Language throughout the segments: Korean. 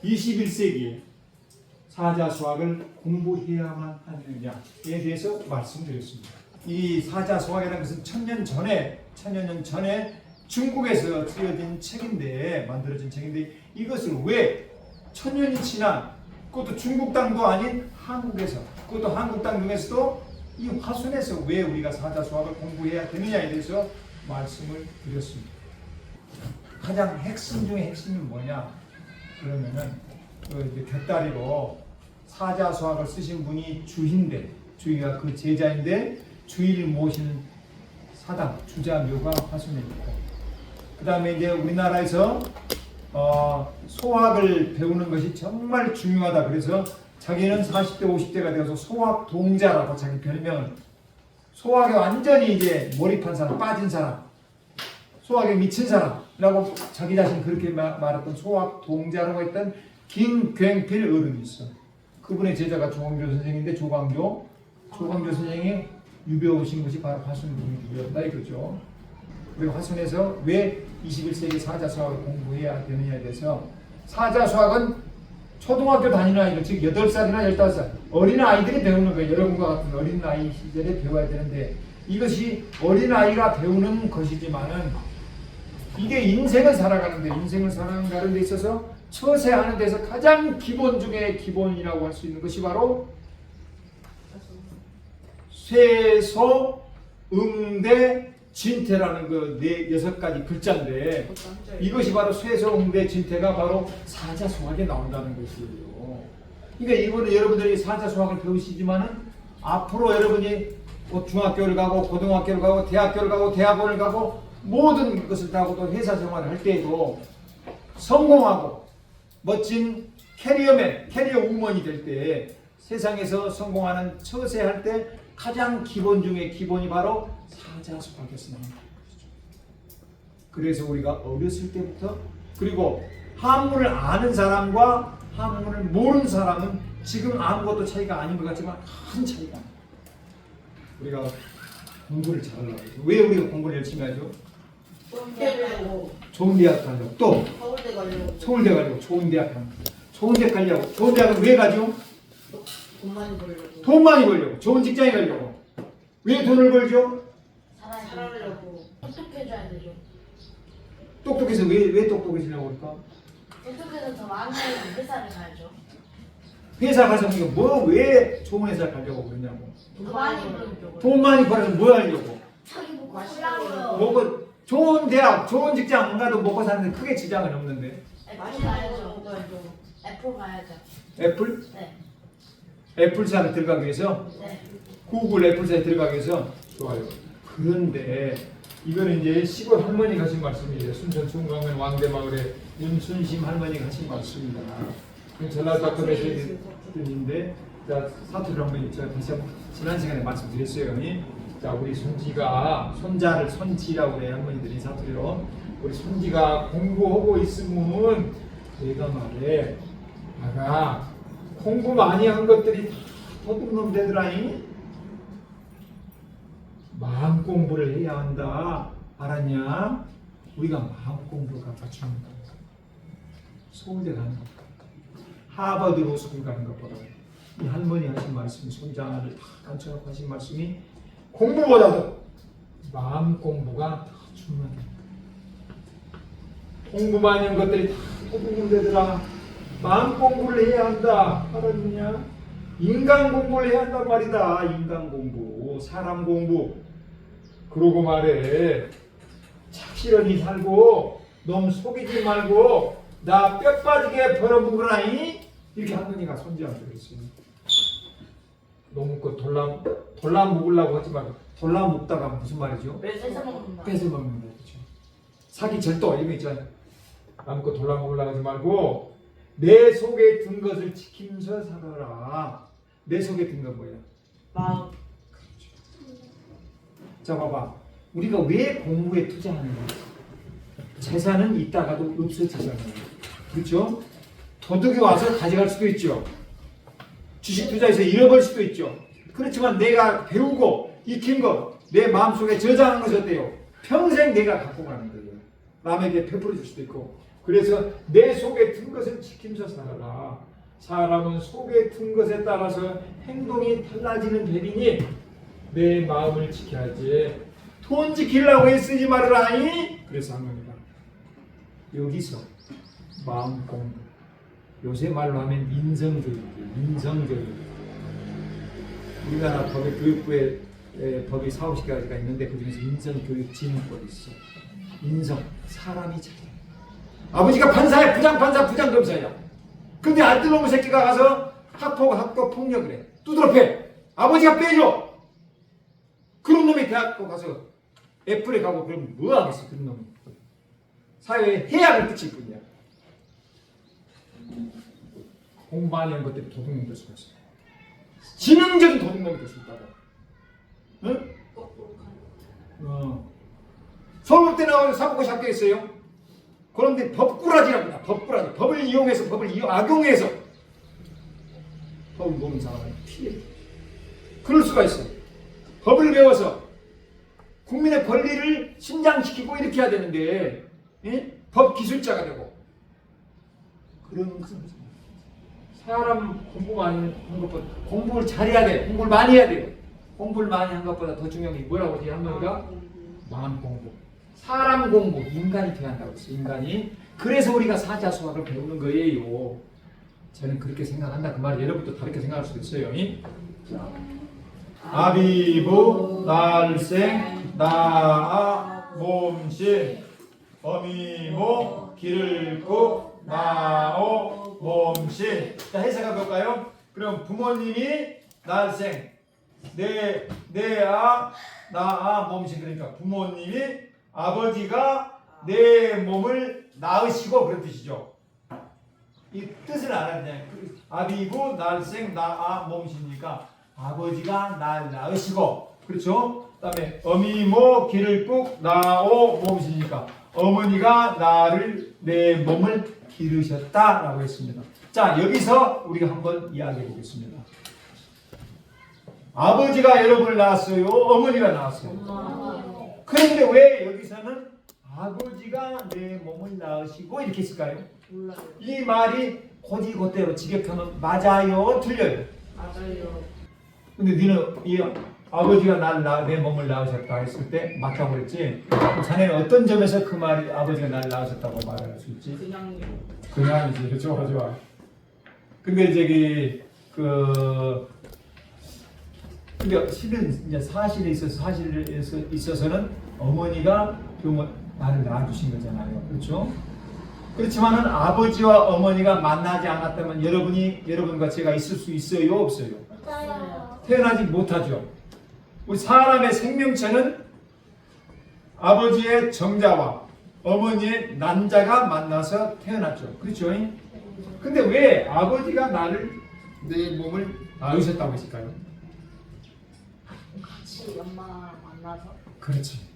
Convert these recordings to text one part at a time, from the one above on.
21세기에 사자수학을 공부해야만 하느냐에 대해서 말씀드렸습니다. 이 사자수학이라는 것은 천년 전에 중국에서 쓰여진 책인데, 만들어진 책인데, 이것을 왜 천년이 지난, 그것도 중국 땅도 아닌 한국에서, 그것도 한국 땅 중에서도 이 화순에서 왜 우리가 사자수학을 공부해야 되느냐에 대해서 말씀을 드렸습니다. 가장 핵심 중에 핵심이 뭐냐? 그러면은 곁다리로 사자수학을 쓰신 분이 주인데, 주의가 그 제자인데 주의를 모시는 사당, 주자묘가 화순입니다. 그 다음에 이제 우리나라에서 소학을 배우는 것이 정말 중요하다. 그래서 자기는 40대, 50대가 되어서 소학 동자라고 자기 별명을, 소학에 완전히 이제 몰입한 사람, 빠진 사람, 소학에 미친 사람이라고 자기 자신 그렇게 말했던 소학 동자라고 했던 김굉필 어른이 있어. 그분의 제자가 조광조 선생인데, 조광조 선생이 유배오신 것이 바로 화순이었다 이거죠. 그리고 화순에서 왜 21세기 사자수학을 공부해야 되느냐에 대해서, 사자수학은 초등학교 다니는 아이들, 즉 8살이나 15살 어린아이들이 배우는 거예요. 여러분과 같은 어린아이 시절에 배워야 되는데, 이것이 어린아이가 배우는 것이지만은 이게 인생을 살아가는 데 있어서 처세하는 데서 가장 기본 중에 기본이라고 할 수 있는 것이 바로 쇠소 응대 진태라는 그 6가지 글자인데, 이것이 바로 쇠소 응대 진태가 바로 사자수학에 나온다는 것이에요. 그러니까 이거는 여러분들이 사자수학을 배우시지만은 앞으로 여러분이 중학교를 가고 고등학교를 가고 대학교를 가고 대학원을 가고 모든 것을 다 하고 또 회사 생활을 할 때에도 성공하고 멋진 캐리어맨, 캐리어 우먼이 될 때, 세상에서 성공하는 처세할 때 가장 기본 중에 기본이 바로 사자수학에서 나온다는 것이죠. 그래서 우리가 어렸을 때부터, 그리고 한문을 아는 사람과 한문을 모르는 사람은 지금 아무것도 차이가 아닌 것 같지만 큰 차이가 나요. 우리가 공부를 잘하려고 해요. 왜 우리가 공부를 열심히 하죠? 좋은 대학 가려고. 또 서울대 가려고. 좋은 대학 가려고. 좋은 대학 가려고. 좋은 대학은 왜 가죠? 돈 많이 벌려고. 좋은 직장에 가려고. 왜 돈을 벌죠? 살아려고. 똑똑해져야 되죠. 똑똑해서 왜 똑똑해지려고 할까? 똑똑해서 더 많은 회사를 가야죠. 회사 가서 왜 좋은 회사 가려고 그러냐고. 돈 많이 벌려고. 돈 많이 벌어서 뭐 하려고? 자기 먹고 살라고요. 먹고 좋은 대학, 좋은 직장 안 가도 먹고 사는데 크게 지장은 없는데. 애플 가야죠. 애플 가야죠. 애플? 네. 애플사에 들어가기 위해서? 네. 구글 애플사에 들어가기 위해서? 좋아요. 그런데 이거는 이제 시골 할머니가 하신 말씀이에요. 순천 중강면 왕대마을에 윤순심 할머니가 하신 말씀입니다. 전라도 분인데, 자, 사투리를 한번 제가 다시 한번 지난 시간에 말씀드렸어요. 자, 우리 손자를 손지라고 그래, 할머니들이 사투리로. 우리 손지가 공부하고 있으면 내가 말해, 아가 공부 많이 한 것들이 다 도둑놈 되더라니. 마음 공부를 해야 한다. 알았냐? 우리가 마음 공부를 갖추는 거야. 서울대 가는 것, 하버드 로스쿨 가는 것보다 이 할머니 하신 말씀이, 손자를 다 앉혀놓고 하신 말씀이 공부보다도 마음 공부가 더 중요하다. 공부 많이 한 것들이 다 도둑놈 되더라. 마음 공부를 해야 한다. 알았느냐? 인간 공부를 해야 한단 말이다. 인간 공부, 사람 공부. 그러고 말해, 착실하니 살고 너무 속이지 말고 나 뼈 빠지게 벌어먹으라니. 이렇게 할머니가 손지한테 그랬어요. 너무 돌라 먹으려고 하지 말고, 돌라 먹다가 무슨 말이죠? 뺏어 먹는다. 뺏어 먹는다. 그렇죠. 사기 절도 이런 거 있잖아요. 남껏 돌라 먹으려고 하지 말고 내 속에 든 것을 지키면서 살아라. 내 속에 든 건 뭐야? 마음. 자, 봐봐. 우리가 왜 공부에 투자하는가? 재산은 있다가도 없어지잖아요. 그렇죠? 도둑이 와서 가져갈 수도 있죠. 주식 투자에서 잃어버릴 수도 있죠. 그렇지만 내가 배우고 익힌 것, 내 마음속에 저장한 것이 어때요? 평생 내가 갖고 가는 거예요. 남에게 베풀어 줄 수도 있고. 그래서 내 속에 든 것을 지키면서 살아라. 사람은 속에 든 것에 따라서 행동이 달라지는 법이니 내 마음을 지켜야지. 돈 지키려고 애쓰지 말으라니. 그래서 합니다. 여기서 마음 공부. 요새 말로 하면 인성교육. 우리나라 법의 교육부에 법이 4, 50가지가 있는데 그중에서 인성교육진흥법이 있어. 인성, 사람이 잘해. 아버지가 판사야, 부장판사, 부장검사야. 근데 알뜰놈의 새끼가 가서 학교 폭력을 해. 두드러 패. 아버지가 빼줘. 그런 놈이 대학교 가서 애플에 가고 그러면 뭐 하겠어, 그런 놈이. 사회에 해악을 끼칠 뿐이야. 공부 많이 한 것들이 도둑놈 될 수가 있어. 지능적인 도둑놈이 될 수 있다고. 응? 서울대 나와서 사법고시 합격했어요. 그런데 법꾸라지랍니다. 법꾸라지. 법을 이용해서 악용해서 법을 모르는 사람은 피해. 그럴 수가 있어. 법을 배워서 국민의 권리를 신장시키고 이렇게 해야 되는데 법 기술자가 되고 그런 것은 사람 공부 많이 한 것보다 공부를 잘해야 돼. 공부를 많이 해야 돼요. 공부를 많이 한 것보다 더 중요한 게 뭐라고 하지? 할머니가 마음 공부. 사람 공부, 인간이 돼야 한다고 했어요. 인간이. 그래서 우리가 사자수학을 배우는 거예요. 저는 그렇게 생각한다. 그 말이 여러분도 다르게 생각할 수도 있어요. 자, 아비부 날생 나아 몸신 어미모 길을 꾹 나오 몸신. 자, 해석해 볼까요? 그럼 부모님이 날생 내아 나아 몸신. 그러니까 부모님이 아버지가 내 몸을 낳으시고 그런 뜻이죠. 이 뜻을 알아야 돼. 아비부 날생 나아 몸시니까 아버지가 날 낳으시고, 그렇죠? 그다음에 어미모 길을 꾹 나오 몸시니까 어머니가 내 몸을 기르셨다라고 했습니다. 자, 여기서 우리가 한번 이야기해 보겠습니다. 아버지가 여러분을 낳았어요? 어머니가 낳았어요? 그런데 왜 여기서는 아버지가 내 몸을 낳으시고 이렇게 했을까요? 몰라요. 이 말이 고지고대로 직역하면 맞아요? 틀려요? 맞아요. 근데 너는 이 아버지가 내 몸을 낳으셨다 했을 때 맞다고 그랬지? 그럼 자네는 어떤 점에서 그 말이 아버지가 날 낳으셨다고 말할 수 있지? 그냥이지. 좋아. 근데 근데 실은 이제 사실에 있어서는 어머니가 나를 낳아주신 거잖아요. 그렇죠? 그렇지만은 아버지와 어머니가 만나지 않았다면 여러분과 제가 있을 수 있어요? 없어요? 없어요. 태어나지 못하죠. 우리 사람의 생명체는 아버지의 정자와 어머니의 난자가 만나서 태어났죠. 그렇죠? 근데 왜 아버지가 내 몸을 낳으셨다고 했을까요? 같이 엄마랑 만나서. 그렇지.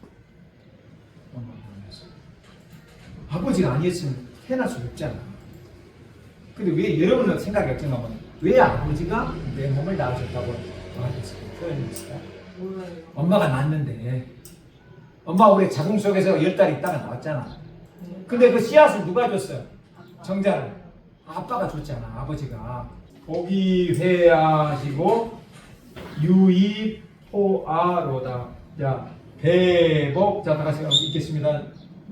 엄마가 만나서. 아버지가 아니었으면 태어날 수 없잖아. 근데 왜 여러분은 생각이 어쩌냐면 왜 아버지가 내 몸을 낳으셨다고 표현했을까? 몰라요. 엄마가 낳았는데 엄마가 우리 자궁 속에서 10달 있다가 나왔잖아. 근데 그 씨앗을 누가 줬어요? 정자를. 아빠가 줬잖아. 아버지가. 보기회하시고 유이포아로다. 자, 대복. 자, 다 같이 읽겠습니다.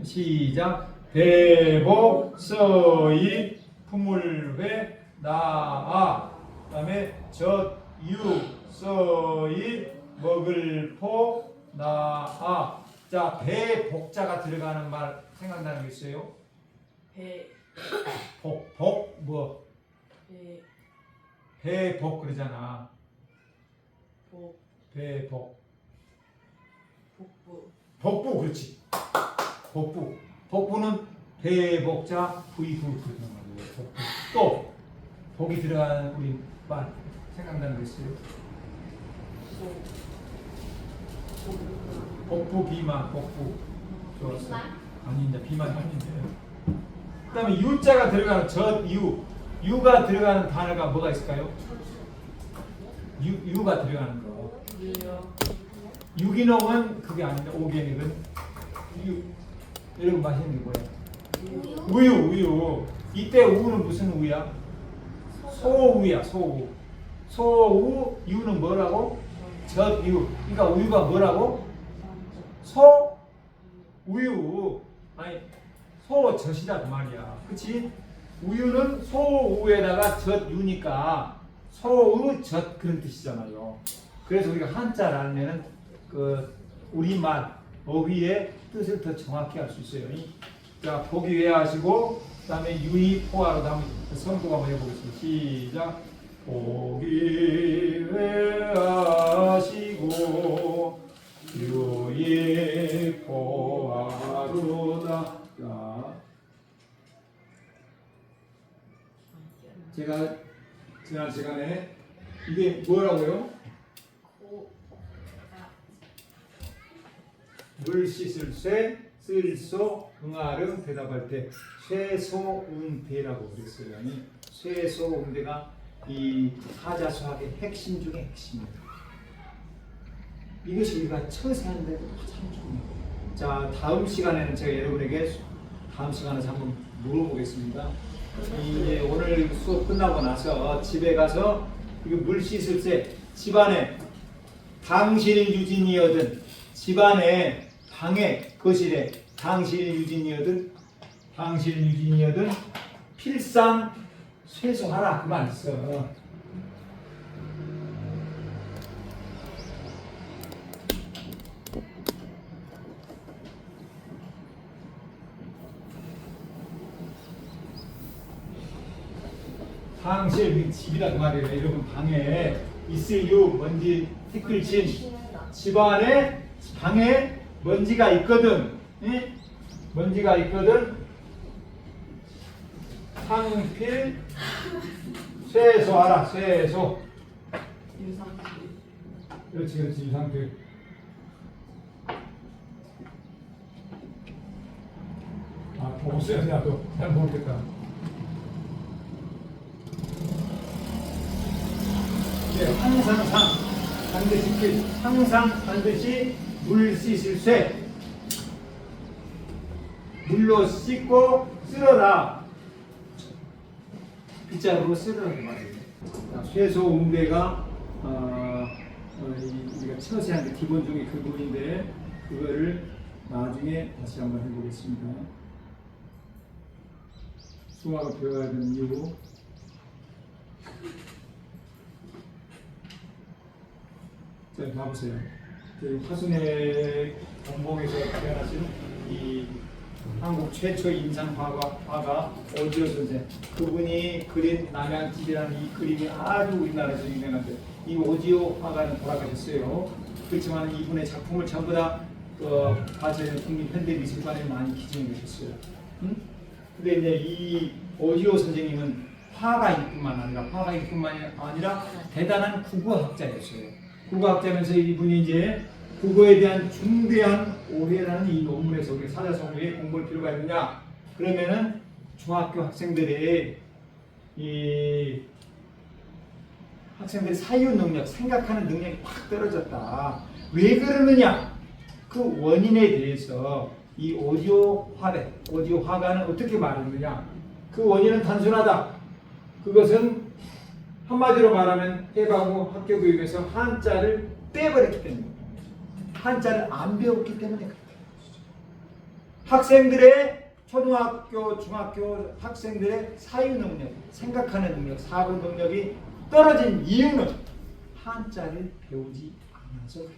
시작. 대복 서이 품을회 나아. 그 다음에 젖유 서이 먹을 포 나아. 자, 배복자가 들어가는 말 생각나는 게 있어요? 뭐? 배복 그러잖아. 배복. 복부 그렇지. 복부는 배복자 부이부 그러는 거예요. 복부. 또 복이 들어가는 우리 말 생각나는 게 있어요? 복부 비만 복부. 좋았어. 아니 이제 비만 아닌데. 그다음에 유자가 들어가는 유가 들어가는 단어가 뭐가 있을까요? 유가 들어가는 거. 유기농은 그게 아닌데 오게닉은 여러분 맛있는 게 뭐예요? 우유. 이때 우는 무슨 우야? 소우야, 소우. 소우, 유는 뭐라고? 젖유. 그러니까 우유가 뭐라고? 소우유. 아니, 소젖이다 그 말이야. 그치? 우유는 소우에다가 젖유니까 소우젖 그런 뜻이잖아요. 그래서 우리가 한자를 알면은 그 우리말 어휘의 뜻을 더 정확히 알 수 있어요. 자, 보기 외하시고 그다음에 유의 포화로 한번 선곡 한번 해보겠습니다. 시작. 보기 외하시고 유의 포화로다. 자, 제가 지난 시간에 이게 뭐라고요? 물 씻을 쇠, 쓸소, 응아름 대답할 때 쇠소응대라고 그랬어요. 아니, 쇠소응대가 이 사자수학의 핵심 중에 핵심입니다. 이것이 우리가 처세하는데 가장 중요해요. 자, 다음 시간에는 제가 여러분에게 다음 시간에서 한번 물어보겠습니다. 이제 오늘 수업 끝나고 나서 집에 가서 이거 물 씻을 때 집안에 당실 유진이어든 집안에 방에 거실에 당실 유진이어든 필상 쇠소하라 그 말 있어. 당실 집이다 그 말이에요. 여러분 방에 있을 유 먼지 티끌친 집안에 방에 먼지가 있거든. 예? 먼지가 있거든. 상필 쇠소하라 쇠소. 그렇지 유상필. 아 보고 써야 돼. 나도 잘 모르겠다. 네, 항상 반드시 물 씻을 쇠. 물로 씻고 쓸어라. 빗자루로 쓸으라는 말이에요. 쇠소응대가 우리가 처세한 게 기본 중에 그 부분인데 그거를 나중에 다시 한번 해보겠습니다. 수학을 배워야 되는 이유. 자, 봐보세요. 화순의 공봉에서 태어나신 이 한국 최초 인상화가 오지호 선생, 그분이 그린 남양집이라는 이 그림이 아주 우리나라에서 유명한데 이 오지호 화가는 돌아가셨어요. 그렇지만 이분의 작품을 전부 다 과천의 국립현대미술관에 많이 기증해 주셨어요. 근데 이제 이 오지호 선생님은 화가일 뿐만이 아니라 대단한 국어학자였어요. 국어학자면서 이분이 이제 국어에 대한 중대한 오해라는 이 논문에서 우리 사자성어에 공부할 필요가 있느냐? 그러면은 중학교 학생들의 이 학생들의 사유 능력, 생각하는 능력이 확 떨어졌다. 왜 그러느냐? 그 원인에 대해서 이 오디오 화가는 어떻게 말했느냐? 그 원인은 단순하다. 그것은 한마디로 말하면 해방후 학교 교육에서 한자를 빼버렸기 때문입니다. 한자를 안 배웠기 때문에 그렇다. 학생들의 초등학교, 중학교 학생들의 사유 능력, 생각하는 능력, 사고 능력이 떨어진 이유는 한자를 배우지 않아서 그렇다.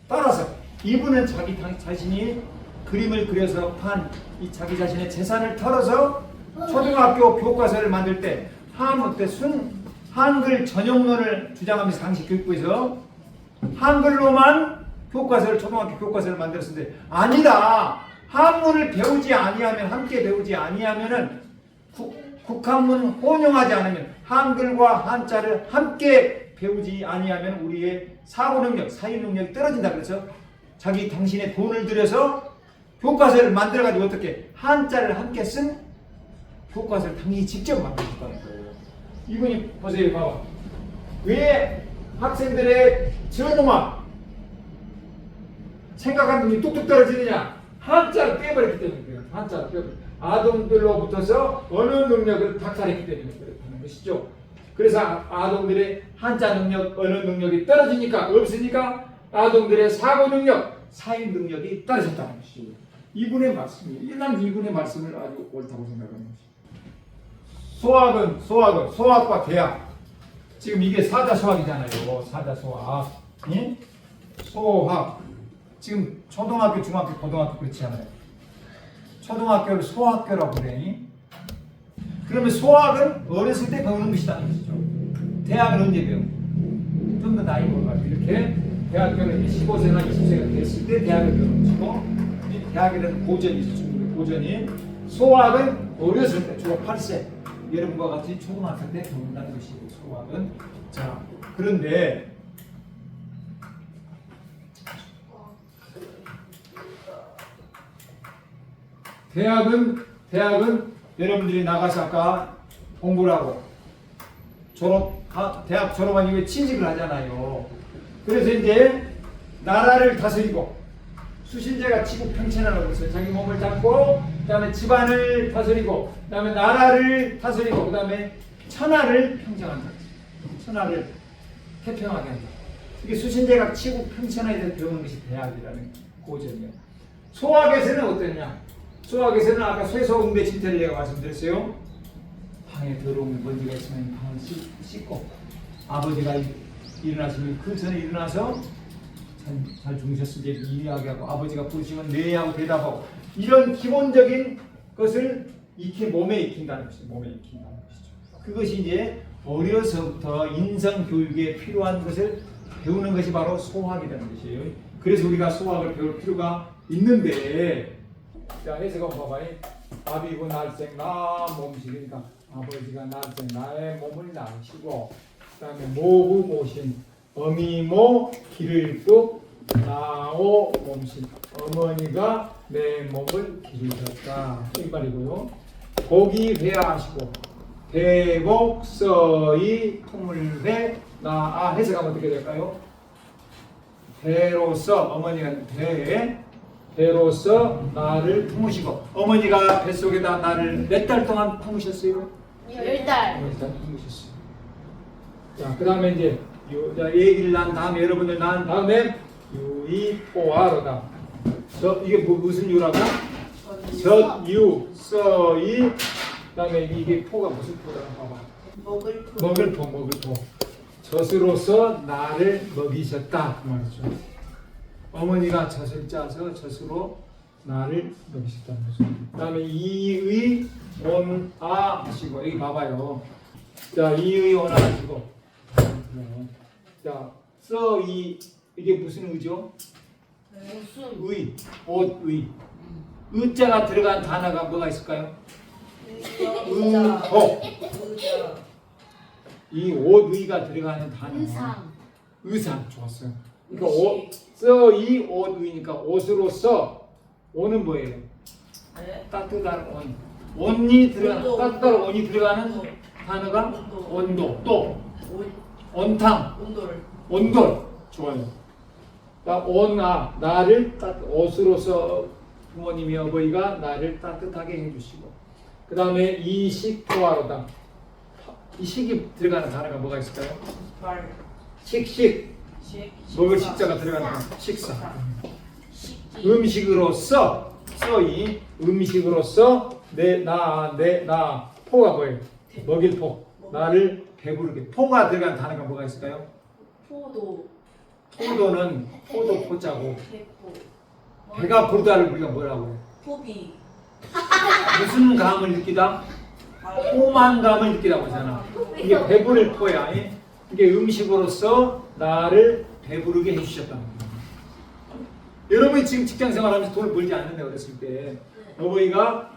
따라서 이분은 자기 자신이 그림을 그려서 판 이 자기 자신의 재산을 털어서 초등학교 교과서를 만들 때 한글 전용론을 주장하면서 당시 교육부에서 한글로만 초등학교 교과서를 만들었는데 아니다. 한문을 배우지 아니하면 함께 배우지 아니하면은 국한문 혼용하지 않으면 한글과 한자를 함께 배우지 아니하면 우리의 사고 능력, 사유 능력이 떨어진다. 그래서 당신의 돈을 들여서 교과서를 만들어가지고 어떻게 한자를 함께 쓴 교과서를 당신이 직접 만들었다는 거예요. 이분이 보세요, 봐봐. 왜 학생들의 저놈아 생각하는 눈이 뚝뚝 떨어지느냐? 한자를 빼버렸기 때문에 그래요. 한자를 빼버렸기 때문에. 아동들로부터서 어느 능력을 박탈했기 때문에 그렇다는 것이죠. 그래서 아동들의 한자 능력, 언어 능력이 떨어지니까 없으니까 아동들의 사고 능력, 사회 능력이 떨어졌다는 것이죠. 이분의 말씀이에요. 난 이분의 말씀을 아주 옳다고 생각합니다. 소학과 대학. 지금 이게 사자소학이잖아요. 사자소학. 예? 소학. 지금 초등학교, 중학교, 고등학교 그렇지 않아요. 초등학교를 소학교라고 그래. 그러면 소학은 어렸을 때 배우는 것이라는 것이죠. 대학은 언제 배워? 좀 더 나이 먹어가지고 이렇게 대학교는 15세나 20세가 됐을 때 대학을 배우는 것이고, 이 대학이라는 고전이죠. 중국의 고전이. 소학은 어렸을 때, 주로 8세, 여러분과 같이 초등학교 때 배운다는 것이에요. 소학은. 자, 그런데 대학은 여러분들이 나가서 아까 공부를 하고 대학 졸업한 이후에 취직을 하잖아요. 그래서 이제 나라를 다스리고 수신제가 지구 평천하라고 그랬어요. 자기 몸을 잡고 그다음에 집안을 다스리고 그다음에 나라를 다스리고 그다음에 천하를 평정한다. 천하를 태평하게 한다. 이게 수신제가 지구 평천하에 대해서 배우는 것이 대학이라는 고전이에요. 소학에서는 어떠냐? 소학에서는 아까 쇠소응대 진태를 제가 말씀드렸어요. 방에 더러운 먼지가 있으면 방을 씻고 아버지가 일어나시면 그 전에 일어나서 잘 주무셨을 때 이야기하고 아버지가 부르시면 네 하고 대답하고 이런 기본적인 것을 몸에 익힌다는 것이죠. 몸에 익힌다는 것이죠. 그것이 이제 어려서부터 인성 교육에 필요한 것을 배우는 것이 바로 소학이라는 것이에요. 그래서 우리가 소학을 배울 필요가 있는데, 자, 해석은 봐봐요. 아비고 날생 나 몸식이니까 아버지가 날생 나의 몸을 낳으시고, 그 다음에 모후 모신 어미모 기를 뚝 나오 몸신 어머니가 내 몸을 기르셨다 이 말이고요. 고기 회하시고 대복 서이 통물회 나 해석하면 어떻게 될까요? 배로서 어머니가 배로서 나를 품으시고 어머니가 뱃속에다 나를 몇 달 동안 품으셨어요? 10달. 품으셨어요. 자, 그 다음에 이제 얘기를 난 다음에 여러분들 난 다음에 유이포아로다. 이게 무슨 유라고? 젖유 서이 그다음에 이게 포가 무슨 포라고 봐봐. 먹을포. 젖으로서 나를 먹이셨다 그 말이죠. 어머니가 젖을 짜서 젖으로 나를 먹이셨다는 거죠. 그다음에 이의 온아 하시고 여기 봐봐요. 자, 이의 온아 하시고 자, 이게 무슨 의죠? 의, 옷의. 의자가 들어간 단어가 뭐가 있을까요? 의복. 이 옷의가 들어가는 단어. 의상. 좋았어요. 그러니까 이 옷의니까 옷으로서 옷은 뭐예요? 따뜻한 온. 온이 들어가는 따뜻한 온이 들어가는 단어가 온도. 또 온탕. 온돌. 좋아요. 온아 나를 옷으로서 부모님이 어버이가 나를 따뜻하게 해주시고 그 다음에 이식토하로다. 이 식이 들어가는 단어가 뭐가 있을까요? 식식. 먹을 식자가 들어가는 식사. 음식으로서 음식으로서 나 포가 뭐예요? 먹일 포. 나를 배부르게. 포가 들어간 단어가 뭐가 있을까요? 포도는 포도 포자고 배가 부르다를 우리가 뭐라고 해요? 포비. 무슨 감을 느끼다? 포만감을 느끼다고 하잖아. 이게 배부를 포야. 이게 음식으로서 나를 배부르게 해주셨다는 거예요. 여러분이 지금 직장생활하면서 돈을 벌지 않는데 어렸을 때 어머니가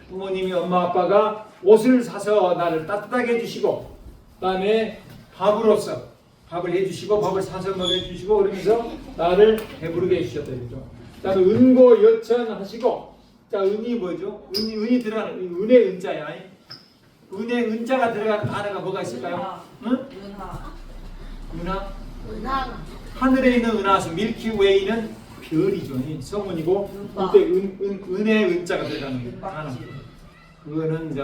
부모님이 엄마 아빠가 옷을 사서 나를 따뜻하게 해주시고 그다음에 밥을 해주시고 밥을 사서 먹여주시고 그러면서 나를 배부르게 해주셨다 그죠. 그다음에 은고 여천 하시고 자 은이 뭐죠? 은이 들어가는 은의 은자야. 은의 은자가 들어가는 단어가 뭐가 있을까요? 응? 은하. 하늘에 있는 은하수 밀키웨이는 별이죠. 이 서문이고 은박. 이때 은의 은자가 들어가는 거 하나. 은박지. 그거는 이제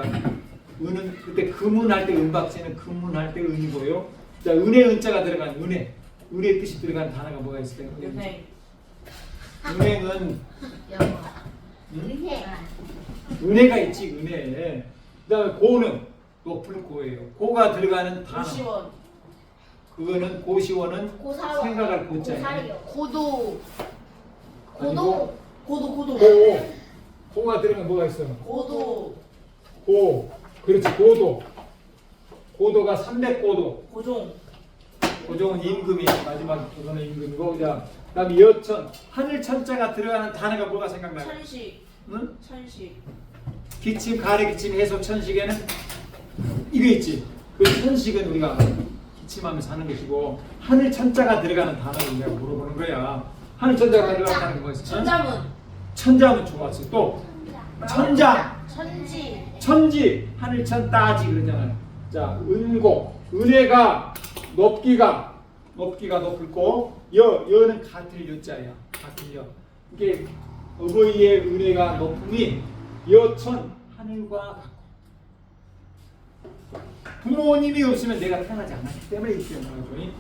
은은 그때 금은할 때 은박지는 금은할 때 은이고요. 자, 은의 은자가 들어간 은혜. 은의 뜻이 들어간 단어가 뭐가 있을까요? 은행. 은행은 영어. 응? 은혜가 있지 은혜. 그다음에 고는 높을 고예요. 고가 들어가는 단어. 고시원. 그거는 고시원은 고사원. 생각할 고자예요. 고사리요. 고도. 고동. 고도. 고. 고가 들어가면 뭐가 있어? 고도. 고. 그렇지 고도. 고도가 300고도. 고종. 고종은 임금이 마지막 조선의 임금이고 그다음에 여천 하늘 천자가 들어가는 단어가 뭐가 생각나요? 천식. 응? 천식. 기침 가래 기침 해소 천식에는 이거 있지. 그 천식은 우리가 기침하면서 하는 것이고 하늘 천자가 들어가는 단어를 우리가 물어보는 거야. 하늘 천자가 들어가는 단어가 뭐였어? 천자문. 천자문 좋았어. 또 천장. 천지. 천지 하늘천 따지 그러잖아요. 자 은고 은혜가 높기가 높을고 여는 같을 여자야. 같을 여. 이게 어버이의 은혜가 높음이 여천 하늘과 같고 부모님이 없으면 내가 태어나지 않았기 때문에 이렇게 태어나거든요.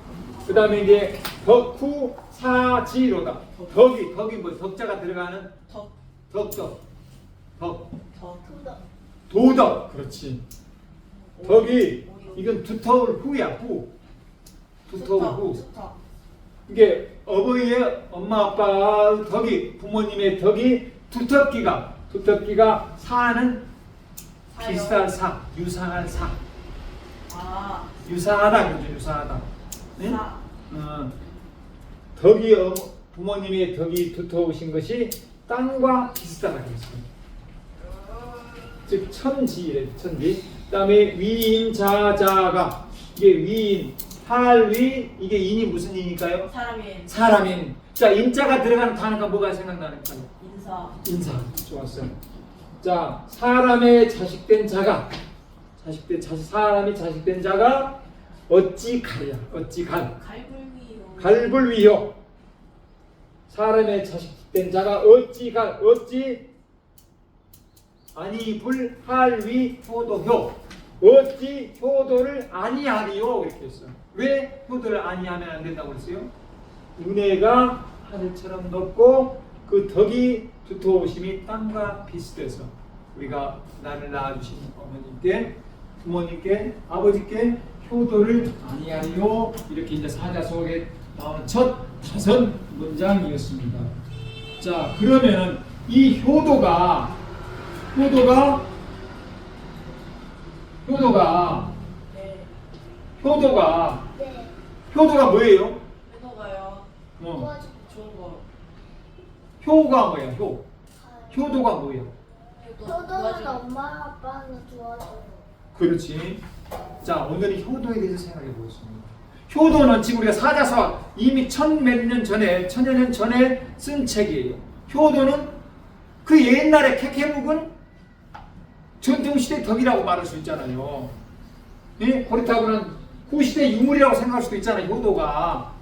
그 다음에 이제 덕후 사지로다. 덕이 뭐 덕자가 들어가는 덕. 덕 덕. 도덕 그렇지. 덕이 이건 두터울 후야 후. 두터울 후. 수터. 이게 어버이의 엄마 아빠 덕이 부모님의 덕이 두텁기가 사는 사요. 비슷한 사 유사한 사 아. 유사하다 그죠 유사하다. 네? 사. 덕이 부모님의 덕이 두터우신 것이 땅과 비슷하다 그랬어요. 즉 천지래 천지. 그다음에 위인자자가 이게 위인 할위 이게 인이 무슨 인일까요? 사람인. 사람인. 자 인자가 들어가는 단어가 뭐가 생각나는가요? 인사. 인사 좋았어요. 자 사람의 자식된 자가 사람이 자식된 자가 어찌 갈이야 어찌 갈 갈불미요. 갈불위효. 사람의 자식된 자가 어찌 갈 어찌 아니 불할위 효도효 어찌 효도를 아니하리요 이렇게 했어요. 왜 효도를 아니하면 안 된다고 그랬어요? 은혜가 하늘처럼 높고 그 덕이 두터우심이 땅과 비슷해서 우리가 나를 낳아주신 어머님께 부모님께 아버지께 효도를 아니하리요 이렇게 이제 사자 속에 나오는 첫 5문장이었습니다. 자 그러면은 이 효도가 네. 네. 효도가 뭐예요? 효도가요. 도와줘. 좋은 거. 효가 뭐야? 효도가 뭐야? 효도는 도와줘. 엄마 아빠는 도와줘요. 그렇지. 자 오늘은 효도에 대해서 생각해 보겠습니다. 효도는 지금 우리가 사자서학 이미 천여 년 전에 쓴 책이에요. 효도는 그 옛날에 케케묵은 전통시대 덕이라고 말할 수 있잖아요. 예? 그렇다고는 후시대 유물이라고 생각할 수도 있잖아요. 효도가.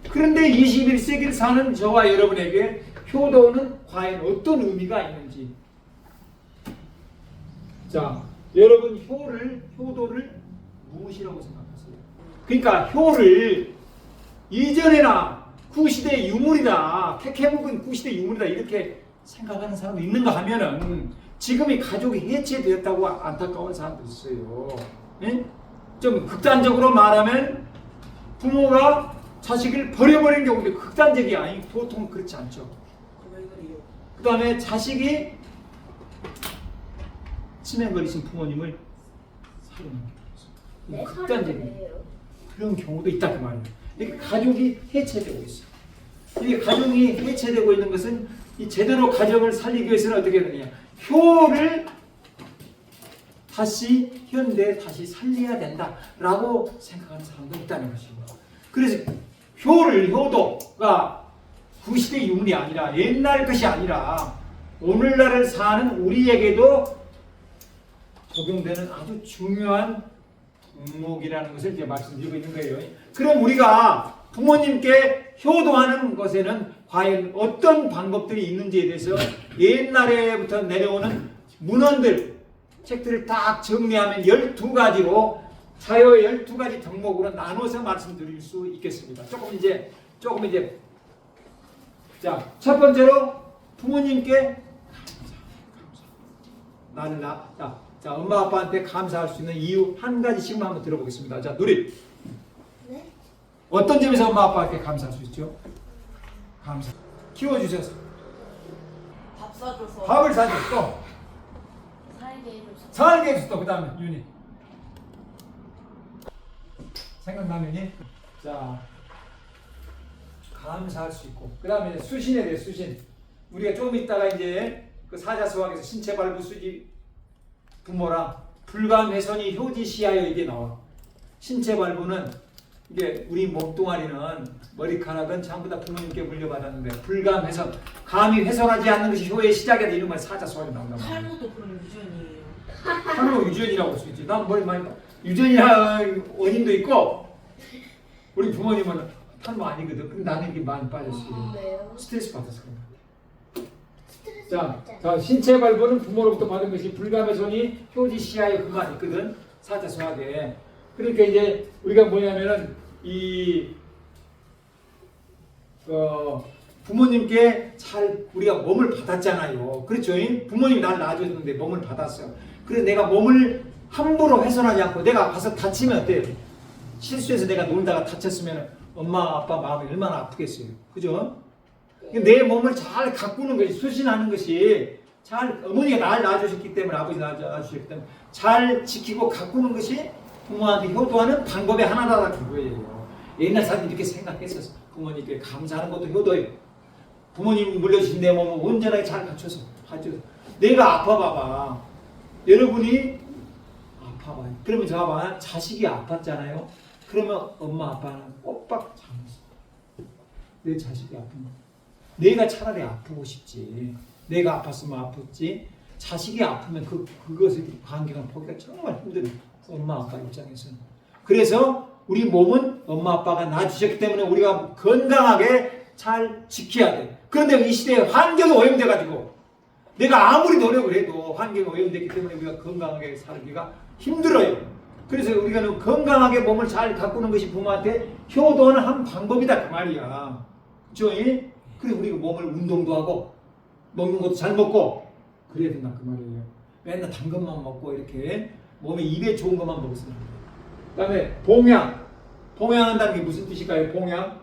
그런데 21세기를 사는 저와 여러분에게 효도는 과연 어떤 의미가 있는지. 자, 여러분 효도를 무엇이라고 생각하세요? 그러니까 효를 이전에나 구시대 유물이다, 케케묵은 구시대 유물이다 이렇게 생각하는 사람이 있는가 하면은 지금이 가족이 해체되었다고 안타까운 사람도 있어요. 예? 좀 극단적으로 말하면 부모가 자식을 버려버리는 경우도 극단적이 아니고 보통 그렇지 않죠. 그 다음에 자식이 치매걸리신 부모님을 살인합니다. 극단적인 그런 경우도 있다 그 말이에요. 이게 가족이 해체되고 있어. 이게 가족이 해체되고 있는 것은 이 제대로 가정을 살리기 위해서는 어떻게 해야 되느냐? 효를 다시 현대에 다시 살려야 된다라고 생각하는 사람도 있다는 것입니다. 그래서 효도가 구시대 유물이 아니라 옛날 것이 아니라 오늘날을 사는 우리에게도 적용되는 아주 중요한 덕목이라는 것을 이제 말씀드리고 있는 거예요. 그럼 우리가 부모님께 효도하는 것에는 과연 어떤 방법들이 있는지에 대해서 옛날에부터 내려오는 문헌들, 책들을 딱 정리하면 12가지로 자요 12가지 덕목으로 나눠서 말씀드릴 수 있겠습니다. 조금 이제 자, 첫 번째로 부모님께 자, 엄마 아빠한테 감사할 수 있는 이유 한 가지씩만 한번 들어보겠습니다. 자, 누리. 네? 어떤 점에서 엄마 아빠한테 감사할 수 있죠? 감사. 키워주셔서 밥 사줘서. 밥을 사줘 또 살게 해줘서. 살게 해줘서 또 그다음에 윤희. 생각나면이 자 감사할 수 있고 그다음에 수신에 대해 수신. 우리가 조금 있다가 이제 그 사자수학에서 신체 발부 수지 부모랑 불감훼손이 효지시하여 이게 나와. 신체 발부는 이게 우리 몸뚱아리는 머리카락은 전부 다 부모님께 물려받았는데 불감훼손, 감히 훼손하지 않는 것이 효의 시작이다 이런 말 사자수학에 나온단 말이야. 탈모도 그런 유전이에요. 탈모 유전이라고 볼 수 있지. 난 머리 많이 유전이라는 원인도 있고 우리 부모님은 탈모 아니거든. 근데 나는 이게 많이 빠졌어. 왜요? 스트레스 받아서 그런 거야. 스트레스 자, 받잖아요. 신체 발부는 부모로부터 받은 것이 불감훼손이 효지시하에 그만 있거든. 사자수학에. 그러니까 이제 우리가 뭐냐면은 부모님께 잘 우리가 몸을 받았잖아요. 그렇죠? 부모님이 날 낳아줬는데 몸을 받았어. 그래서 내가 몸을 함부로 훼손하지 않고 내가 가서 다치면 어때요? 실수해서 내가 놀다가 다쳤으면 엄마 아빠 마음이 얼마나 아프겠어요. 그죠? 내 몸을 잘 가꾸는 것이 수신하는 것이 잘 어머니가 나를 낳아주셨기 때문에 아버지 낳아주셨기 때문에 잘 지키고 가꾸는 것이 부모한테 효도하는 방법의 하나다라는 거예요. 옛날 사람들이 이렇게 생각했었어. 부모님께 감사하는 것도 효도예요. 부모님 물려주신 내 몸을 온전하게 잘 갖춰서 내가 아파봐봐. 여러분이 아파봐. 그러면 저 봐봐. 자식이 아팠잖아요. 그러면 엄마 아빠는 꼬박 참았어. 내 자식이 아프면 내가 차라리 아프고 싶지. 내가 아팠으면 아팠지. 자식이 아프면 그것의 환경을 보기가 정말 힘들어요. 엄마 아빠 입장에서는. 그래서 우리 몸은 엄마 아빠가 낳아주셨기 때문에 우리가 건강하게 잘 지켜야 돼. 그런데 이 시대에 환경이 오염돼가지고 내가 아무리 노력을 해도 환경이 오염됐기 때문에 우리가 건강하게 살기가 힘들어요. 그래서 우리가 건강하게 몸을 잘 가꾸는 것이 부모한테 효도하는 한 방법이다 그 말이야. 그렇죠? 그래서 우리가 몸을 운동도 하고 먹는 것도 잘 먹고 그래야 된다 그 말이에요. 맨날 단 것만 먹고 이렇게 몸에 입에 좋은 것만 먹었으면 안 돼요. 그 다음에 봉양. 봉양한다는 게 무슨 뜻일까요? 봉양.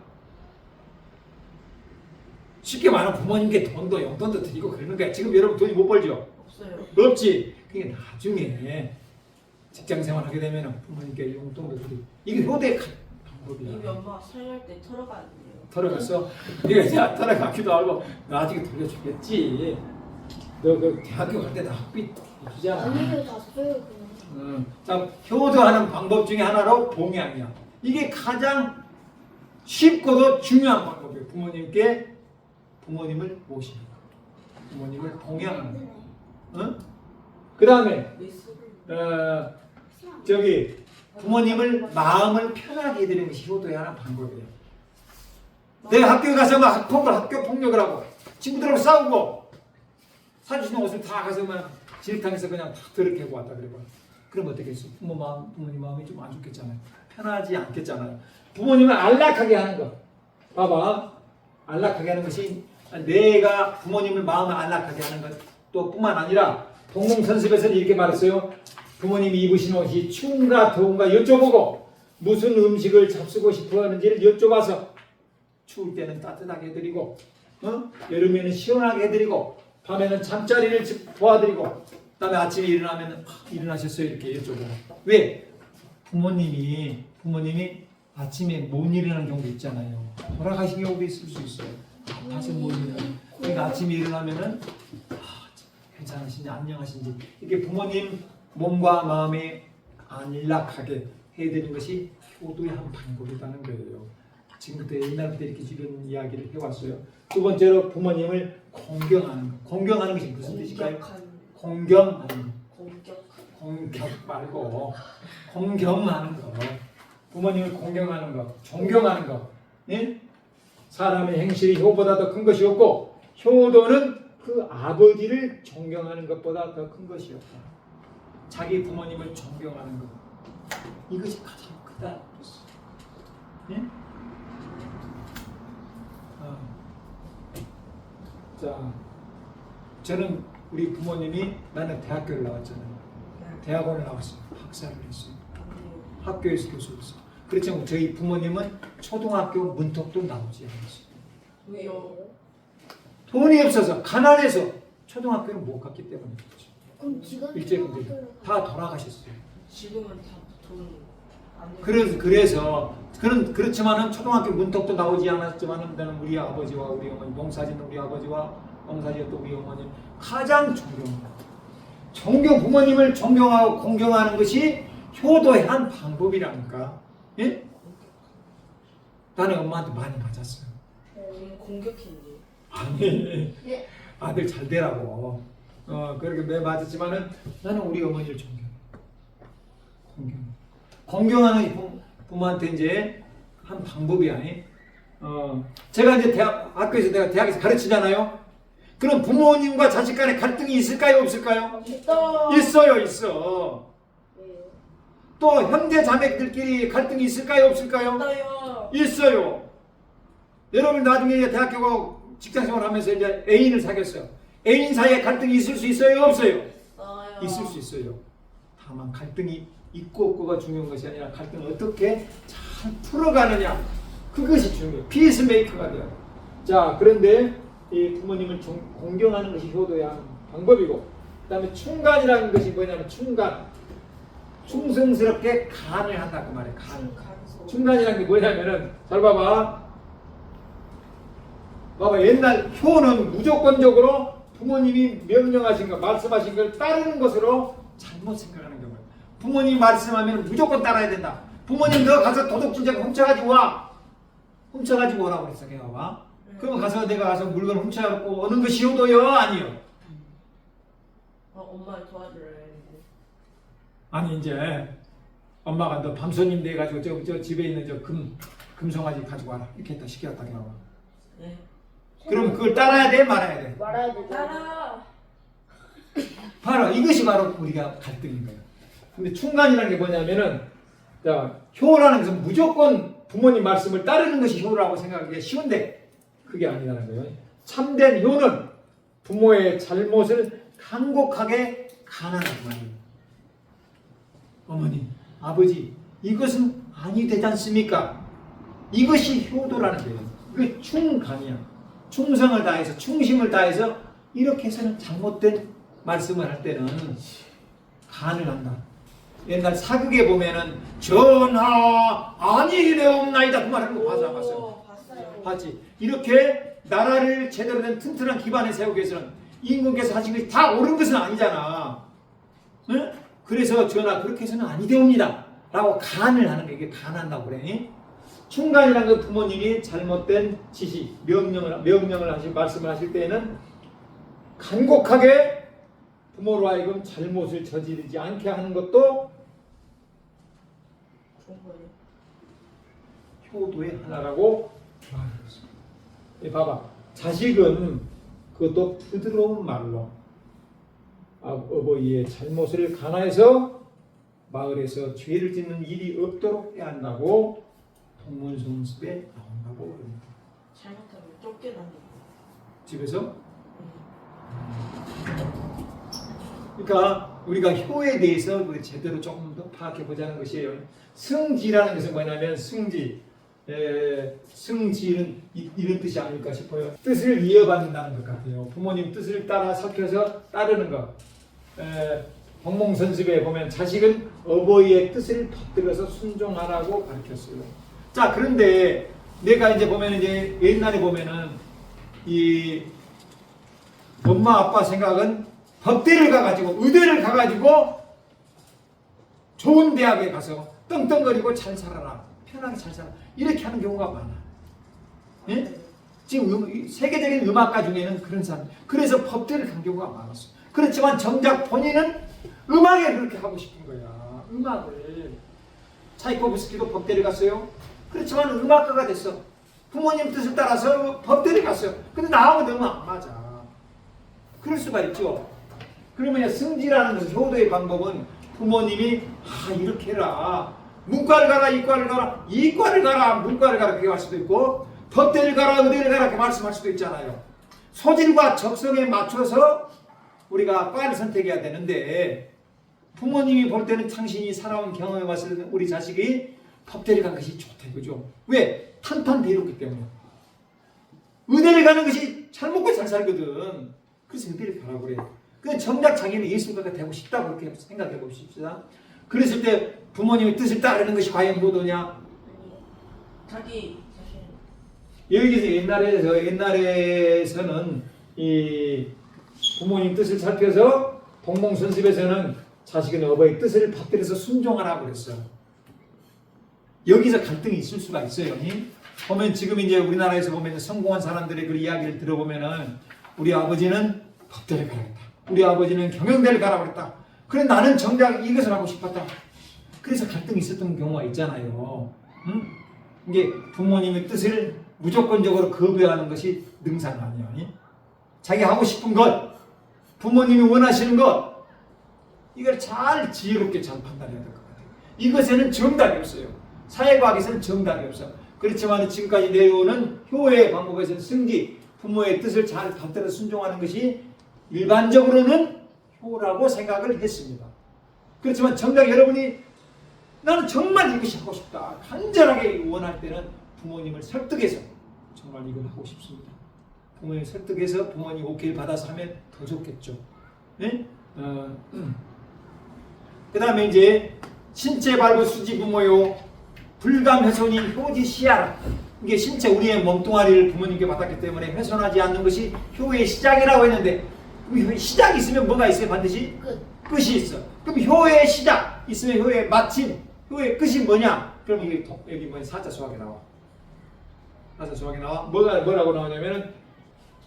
쉽게 말하면 부모님께 돈도 용돈도 드리고 그러는 거야. 지금 여러분 돈이 못 벌죠? 없어요. 없지. 그게 나중에 직장생활 하게 되면 부모님께 용돈도 드리고 이게 효대 방법이야. 이미 엄마 살갈 때 털어갔는데요. 털어갔어? 네가 털어갔기도 하고 나중에 돌려주겠지. 너 그 대학교 갈 때 나 학비 주잖아. 아니요, 다 써요, 그냥. 자, 효도하는 방법 중에 하나로 봉양이야. 이게 가장 쉽고도 중요한 방법이에요. 부모님을 모시는 거. 부모님을 봉양하는 거. 응? 그 다음에 부모님을 마음을 편하게 해드리는 것이 효도의 하나 방법이에요. 내가 학교에 가서 막 학교 폭력을 하고 친구들하고 싸우고 사주시는 옷을 다 가서 막 진흙탕에서 그냥 다 더럽게 하고 왔다 그래봐. 그럼 어떻겠어? 부모님 마음이 좀 안 좋겠잖아요. 편하지 않겠잖아요. 부모님을 안락하게 하는 거. 봐봐. 안락하게 하는 것이 내가 부모님을 마음을 안락하게 하는 것 또 뿐만 아니라 동몽선습에서는 이렇게 말했어요. 부모님이 입으신 옷이 추운가 더운가 여쭤보고 무슨 음식을 잡수고 싶어 하는지를 여쭤봐서 추울 때는 따뜻하게 해드리고 여름에는 시원하게 해드리고 밤에는 잠자리를 도와드리고 그다음에 아침에 일어나면 일어나셨어요 이렇게 여쭤보고. 왜? 부모님이 아침에 못 일어나는 경우도 있잖아요. 돌아가신 경우도 있을 수 있어요. 아파서 못 일어나요. 그러니까 아침에 일어나면은 괜찮으신지 안녕하신지 이렇게 부모님 몸과 마음에 안락하게 해드리는 것이 효도의 한 방법이라는 거예요. 지금부터 옛날부터 이렇게 이런 이야기를 해왔어요. 두 번째로 부모님을 공경하는 거. 공경하는 것이 무슨 뜻일까요? 공경하는 거. 공격 말고 공경하는 거. 부모님을 공경하는 거, 존경하는 거. 예? 사람의 행실이 효보다 더 큰 것이 없고 효도는 그 아버지를 존경하는 것보다 더 큰 것이 없다. 자기 부모님을 존경하는 것. 이것이 가장 크다. 예? 자, 저는 우리 부모님이 나는 대학교를 나왔잖아요. 대학원을 나왔어요. 박사를 했어요. 학교에서 교수였어요. 그렇지만 저희 부모님은 초등학교 문턱도 나오지 않았어요. 왜요? 돈이 없어서 가난해서 초등학교를 못 갔기 때문에 그렇죠. 그럼 지금 일제분들이 다 돌아가셨어요. 지금은 다돈 그래서 그렇지만은 초등학교 문턱도 나오지 않았지만은 나는 우리 아버지와 우리 어머니, 농사짓는 우리 아버지와 농사짓던 우리 어머니 가장 존경 부모님을 존경하고 공경하는 것이 효도의 한 방법이라니까. 예? 나는 엄마한테 많이 맞았어요. 공격했는데. 아니 네. 아들 잘 되라고. 그렇게 매 맞았지만은 나는 우리 어머니를 공경하는 부모한테 이제 한 방법이 아니. 제가 이제 학교에서 내가 대학에서 가르치잖아요. 그럼 부모님과 자식 간에 갈등이 있을까요, 없을까요? 있어요. 또 형제 자매들끼리 갈등이 있을까요, 없을까요? 있어요. 여러분 나중에 이제 대학교 가고 직장생활 하면서 이제 애인을 사귀었어요. 애인 사이에 갈등이 있을 수 있어요, 없어요? 있을 수 있어요. 다만 갈등이 있고 없고가 중요한 것이 아니라 갈등을 어떻게 잘 풀어가느냐, 그것이 중요해요. 피스메이커가 돼요. 자, 그런데 이 부모님을 공경하는 것이 효도의 한 방법이고, 그 다음에 충간이라는 것이 뭐냐면 충성스럽게 간을 한다 그 말이에요. 충간이라는 게 뭐냐면은 잘 봐봐. 옛날 효는 무조건적으로 부모님이 명령하신 것, 말씀하신 걸 따르는 것으로 잘못 생각하는 경우예요. 부모님이 말씀하면 무조건 따라야 된다. 부모님 너 가서 도둑질자가 훔쳐가지고 와. 훔쳐가지고 오라고 그랬어. 걔가 봐. 그럼 내가 가서 물건 훔쳐가지고 오는 것이 효도요? 아니요? 엄마를 도와주려 했는데. 아니 이제 엄마가 너 밤손님 돼가지고 저 집에 있는 저 금송아지 가지고 와라. 이렇게 했다 시켰다 걔가 봐. 네. 그럼 그걸 따라야 돼? 말아야 돼? 말아야 돼. 따라. 바로 이것이 바로 우리가 갈등인 거예요. 근데 충간이라는 게 뭐냐면은, 자, 효라는 것은 무조건 부모님 말씀을 따르는 것이 효라고 생각하기가 쉬운데 그게 아니라는 거예요. 참된 효는 부모의 잘못을 간곡하게 간하는 말이에요. 어머니, 아버지, 이것은 아니 되지 않습니까? 이것이 효도라는 거예요. 그게 충간이야. 충성을 다해서 충심을 다해서 이렇게 해서는 잘못된 말씀을 할 때는 간을 한다. 옛날 사극에 보면은 전하 아니되옵나이다 그 말하는 거 봐서 안 봤어요? 봤지. 이렇게 나라를 제대로 된 튼튼한 기반에 세우기 위해서는 임금께서 하신 것이 다 옳은 것은 아니잖아. 응? 그래서 전하 그렇게 해서는 아니되옵니다 라고 간을 하는 게 이게 간한다고 그래. 충간이라는 건 부모님이 잘못된 지시, 명령을 하실 말씀을 하실 때에는 간곡하게 부모로 하여금 잘못을 저지르지 않게 하는 것도 좋은 거예요. 효도의 하나라고 말했습니다. 봐봐, 자식은 그것도 부드러운 말로 어버이의 잘못을 간화해서 마을에서 죄를 짓는 일이 없도록 해야 한다고 동문성습에 나온다고 합니다. 잘못하면 쫓겨난다. 집에서? 그러니까 우리가 효에 대해서 제대로 조금 더 파악해 보자는 것이에요. 승지라는 것은 뭐냐면 승지는 이런 뜻이 아닐까 싶어요. 뜻을 이어받는다는 것 같아요. 부모님 뜻을 따라 삭혀서 따르는 것. 동몽선습에 보면 자식은 어버이의 뜻을 받들어서 순종하라고 가르쳤어요. 자, 그런데 내가 이제 보면 이제 옛날에 보면은 이 엄마 아빠 생각은 법대를 가가지고 의대를 가가지고 좋은 대학에 가서 떵떵거리고 잘 살아라, 편하게 잘 살아, 이렇게 하는 경우가 많아. 예? 지금 세계적인 음악가 중에는 그런 사람, 그래서 법대를 간 경우가 많았어. 그렇지만 정작 본인은 음악에 그렇게 하고 싶은 거야. 음악을. 차이코프스키도 법대를 갔어요. 그렇지만 음악가가 됐어. 부모님 뜻을 따라서 법대로 갔어요. 근데 나하고 너무 안 맞아. 그럴 수가 있죠. 그러면 승지라는 것은 효도의 방법은 부모님이 이렇게 해라. 문과를 가라, 이과를 가라, 이과를 가라, 문과를 가라 그렇게 할 수도 있고 법대를 가라, 의대를 가라 이렇게 말씀할 수도 있잖아요. 소질과 적성에 맞춰서 우리가 과를 선택해야 되는데 부모님이 볼 때는 당신이 살아온 경험에 봤을 때 우리 자식이 법대를 간 것이 좋다 이거죠. 왜? 탄탄대로기 때문에. 의대를 가는 것이 잘 먹고 잘 살거든. 그래서 의대를 가라고 그래. 근데 정작 자기는 예술가가 되고 싶다고 그렇게 생각해 봅시다. 그랬을 때 부모님의 뜻을 따르는 것이 과연 효도냐? 자기 자신. 여기서 옛날에서는 이 부모님 뜻을 살펴서 동몽선습에서는 자식은 어버이 뜻을 받들어서 순종하라고 그랬어. 여기서 갈등이 있을 수가 있어요. 보면 지금 이제 우리나라에서 보면 성공한 사람들의 그 이야기를 들어보면은 우리 아버지는 법대를 가라 그랬다. 우리 아버지는 경영대를 가라 그랬다. 그래 나는 정작 이것을 하고 싶었다. 그래서 갈등이 있었던 경우가 있잖아요. 응? 이게 부모님의 뜻을 무조건적으로 거부하는 것이 능사가 아니야. 자기 하고 싶은 것, 부모님이 원하시는 것, 이걸 잘 지혜롭게 잘 판단해야 될 것 같아요. 이것에는 정답이 없어요. 사회과학에서는 정답이 없어. 그렇지만 지금까지 내려오는 효의 방법에서는 승기, 부모의 뜻을 잘 받들어 순종하는 것이 일반적으로는 효라고 생각을 했습니다. 그렇지만 정작 여러분이 나는 정말 이것이 하고 싶다. 간절하게 원할 때는 부모님을 설득해서 정말 이걸 하고 싶습니다. 부모님 설득해서 부모님 오케이를 받아서 하면 더 좋겠죠. 네? 그 다음에 이제 신체 발부 수지 부모요 불감 훼손이 효지 시야라. 이게 신체 우리의 몸뚱아리를 부모님께 받았기 때문에 훼손하지 않는 것이 효의 시작이라고 했는데 시작이 있으면 뭐가 있어요? 반드시 끝이 있어. 그럼 효의 시작 있으면 효의 마침, 효의 끝이 뭐냐? 그럼 여기 뭐냐? 사자 수학에 나와. 사자 수학에 나와. 뭐라고 나오냐면은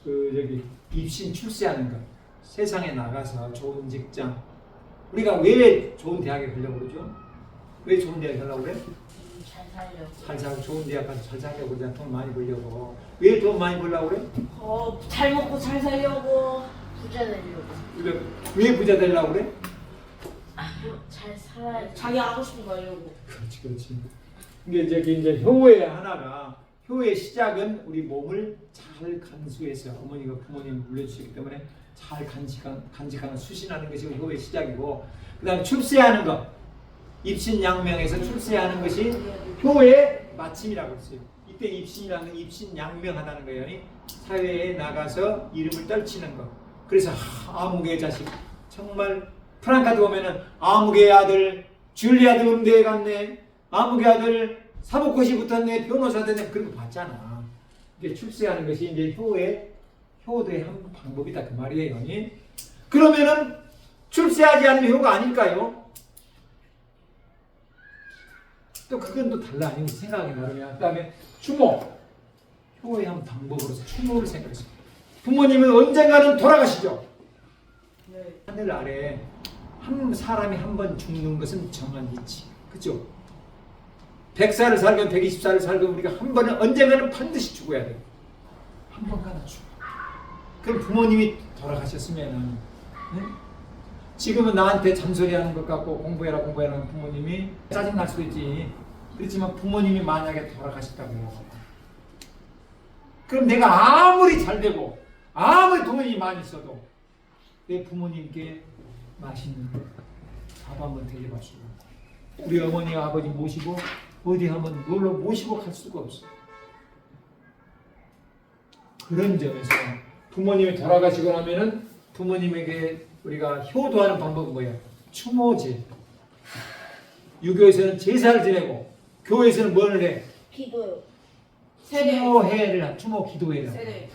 여기 입신 출세하는 것. 세상에 나가서 좋은 직장. 우리가 왜 좋은 대학에 가려고 그러죠? 왜 좋은 대학에 가려고 그래? 잘 살려고. 잘 살고 좋은 대학 가서 잘 살려고 그러잖아. 돈 많이 벌려고. 왜 돈 많이 벌려고 그래? 잘 먹고 잘 살려고. 부자 되려고. 왜 부자 되려고 그래? 잘 살아야지. 자기 하고 싶은 거 하려고. 그렇지. 이게 이제 효의 하나가 효의 시작은 우리 몸을 잘 간수해서 어머니가 부모님을 물려주시기 때문에 잘 간직하는 수신하는 것이 효의 시작이고 그다음에 출세하는 것 입신양명에서 출세하는 것이 효의 마침이라고 했어요. 이때 입신이라는 건 입신양명하다는 거예요. 사회에 나가서 이름을 떨치는 것. 그래서 아무개의 자식 정말 프랑카드 보면은 아무개의 아들 줄리아드 음대에 갔네. 아무개의 아들 사법고시 붙었네. 변호사 됐네. 그런 거 봤잖아. 이게 출세하는 것이 이제 효도의 한 방법이다 그 말이에요. 그러면은 출세하지 않으면 효가 아닐까요? 또 그건 또 달라. 생각이 나르면. 그 다음에 추모. 효의 한 방법으로서 추모를 생각했습니다. 부모님은 언젠가는 돌아가시죠. 네. 하늘 아래 한 사람이 한 번 죽는 것은 정한 이치. 그죠? 100살을 살건 120살을 살건 우리가 한 번은 언젠가는 반드시 죽어야 돼요. 한 번 가나 죽어. 그럼 부모님이 돌아가셨으면은 네? 지금은 나한테 잔소리하는 것 같고 공부해라 부모님이 짜증날 수도 있지. 그렇지만 부모님이 만약에 돌아가셨다고 해요. 그럼 내가 아무리 잘되고 아무리 돈이 많이 있어도 내 부모님께 맛있는 밥 한번 대접하시고 우리 어머니와 아버지 모시고 어디 한번 놀러 모시고 갈 수가 없어. 그런 점에서 부모님이 돌아가시고 나면은 부모님에게 우리가 효도하는 방법은 뭐예요? 추모제. 유교에서는 제사를 지내고 교회에서는 뭘 해? 기도요. 추모 기도회를. 세례.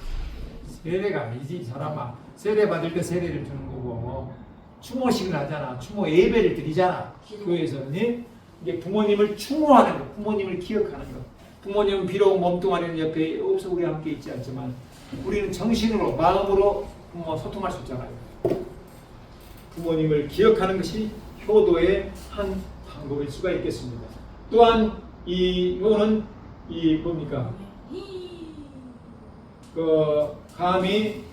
세례가 아니지 이 사람아. 세례 받을 때 세례를 주는 거고 추모식을 하잖아. 추모 예배를 드리잖아. 교회에서는 이게 부모님을 추모하는 거, 부모님을 기억하는 거. 부모님은 비록 몸뚱아리는 옆에 없어 우리와 함께 있지 않지만 우리는 정신으로 마음으로 부모와 소통할 수 있잖아요. 부모님을 기억하는 것이 효도의 한 방법일 수가 있겠습니다. 또한 이 효는 이 뭡니까? 감히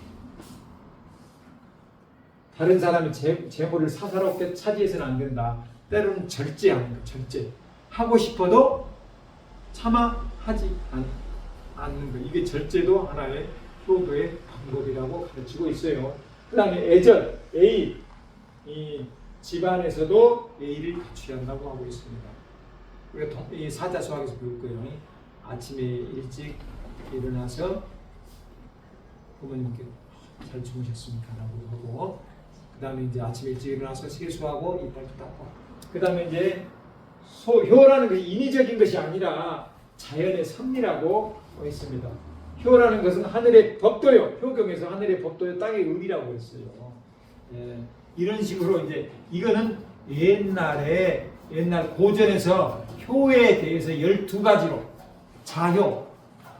다른 사람의 재물을 사사롭게 차지해서는 안 된다. 때로는 절제하는 거, 절제. 하고 싶어도 차마 하지 않는 거. 이게 절제도 하나의 효도의 방법이라고 가르치고 있어요. 그 다음에 애절, 예의. 이 집안에서도 예의를 갖춰야 한다고 하고 있습니다. 우리가 이 사자수학에서 배울 거예요. 아침에 일찍 일어나서 부모님께 잘 주무셨습니까? 라고 하고, 그 다음에 이제 아침에 일찍 일어나서 세수하고 이빨도 닦고, 그 다음에 이제 효라는 것이 인위적인 것이 아니라 자연의 섭리라고 있습니다. 효라는 것은 하늘의 법도요. 효경에서 하늘의 법도요, 땅의 의리라고 했어요. 예, 이런 식으로 이제 이거는 옛날 고전에서 효에 대해서 12가지로 자효,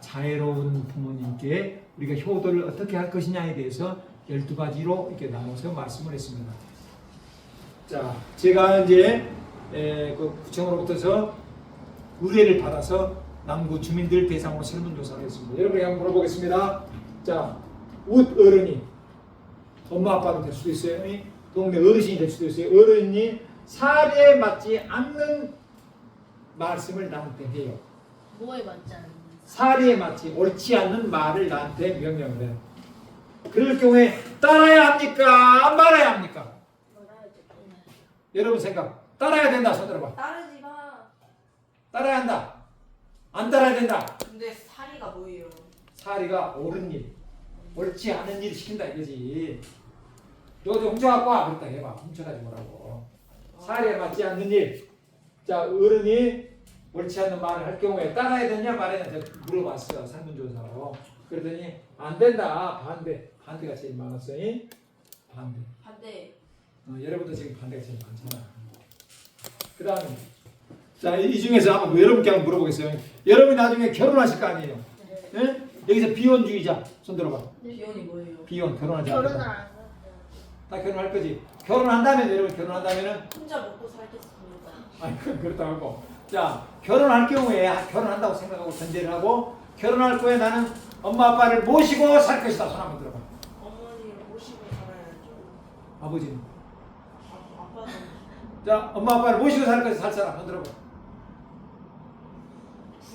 자애로운 부모님께 우리가 효도를 어떻게 할 것이냐에 대해서 12가지로 이렇게 나눠서 말씀을 했습니다. 자, 제가 이제 그 구청으로부터서 의뢰를 받아서 남구 주민들 대상으로 설문조사를 했습니다. 여러분에게 한번 물어보겠습니다. 자, 웃 어른이 엄마 아빠도 될 수도 있어요. 동네 어르신이 될 수도 있어요. 어른이 사례에 맞지 않는 말씀을 나한테 해요. 뭐에 맞지 않는 사례에 맞지 옳지 않는 말을 나한테 명령을 해요. 그럴 경우에 따라야 합니까? 말아야 합니까? 여러분 생각. 따라야 된다. 손 들어봐. 따르지 마. 따라야 한다. 안 따라야 된다. 근데 사리가 뭐예요? 사리가 옳은 일, 옳지 않은 일을 시킨다 이거지. 너도 훔쳐갖고 와. 그랬다 해봐. 훔쳐가지 뭐라고. 사리에 맞지 않는 일. 자, 어른이 옳지 않는 말을 할 경우에 따라야 되냐 말아야 되냐 물어봤어. 설문조사로. 그랬더니 안 된다. 반대. 반대가 제일 많았어요. 반대. 반대. 여러분도 지금 반대가 제일 많잖아. 그 다음에 자, 이 중에서 한번 여러분께 한번 물어보겠어요. 여러분이 나중에 결혼하실 거 아니에요? 네. 예? 여기서 비혼주의자 손 들어봐. 비혼이 뭐예요? 비혼 결혼하지 결혼을 않겠다. 안 했어요. 다 결혼할 거지. 결혼한다면 여러분 결혼한다면은 혼자 먹고 살겠습니다. 아니 그렇다고 하고 자 결혼할 경우에 결혼한다고 생각하고 전제를 하고 결혼할 거에 나는 엄마 아빠를 모시고 살 것이다. 손 한번 들어봐. 어머니를 모시고 살아야죠. 아버지는 아빠는 자 엄마 아빠를 모시고 살 것이 살 사람 손 들어봐.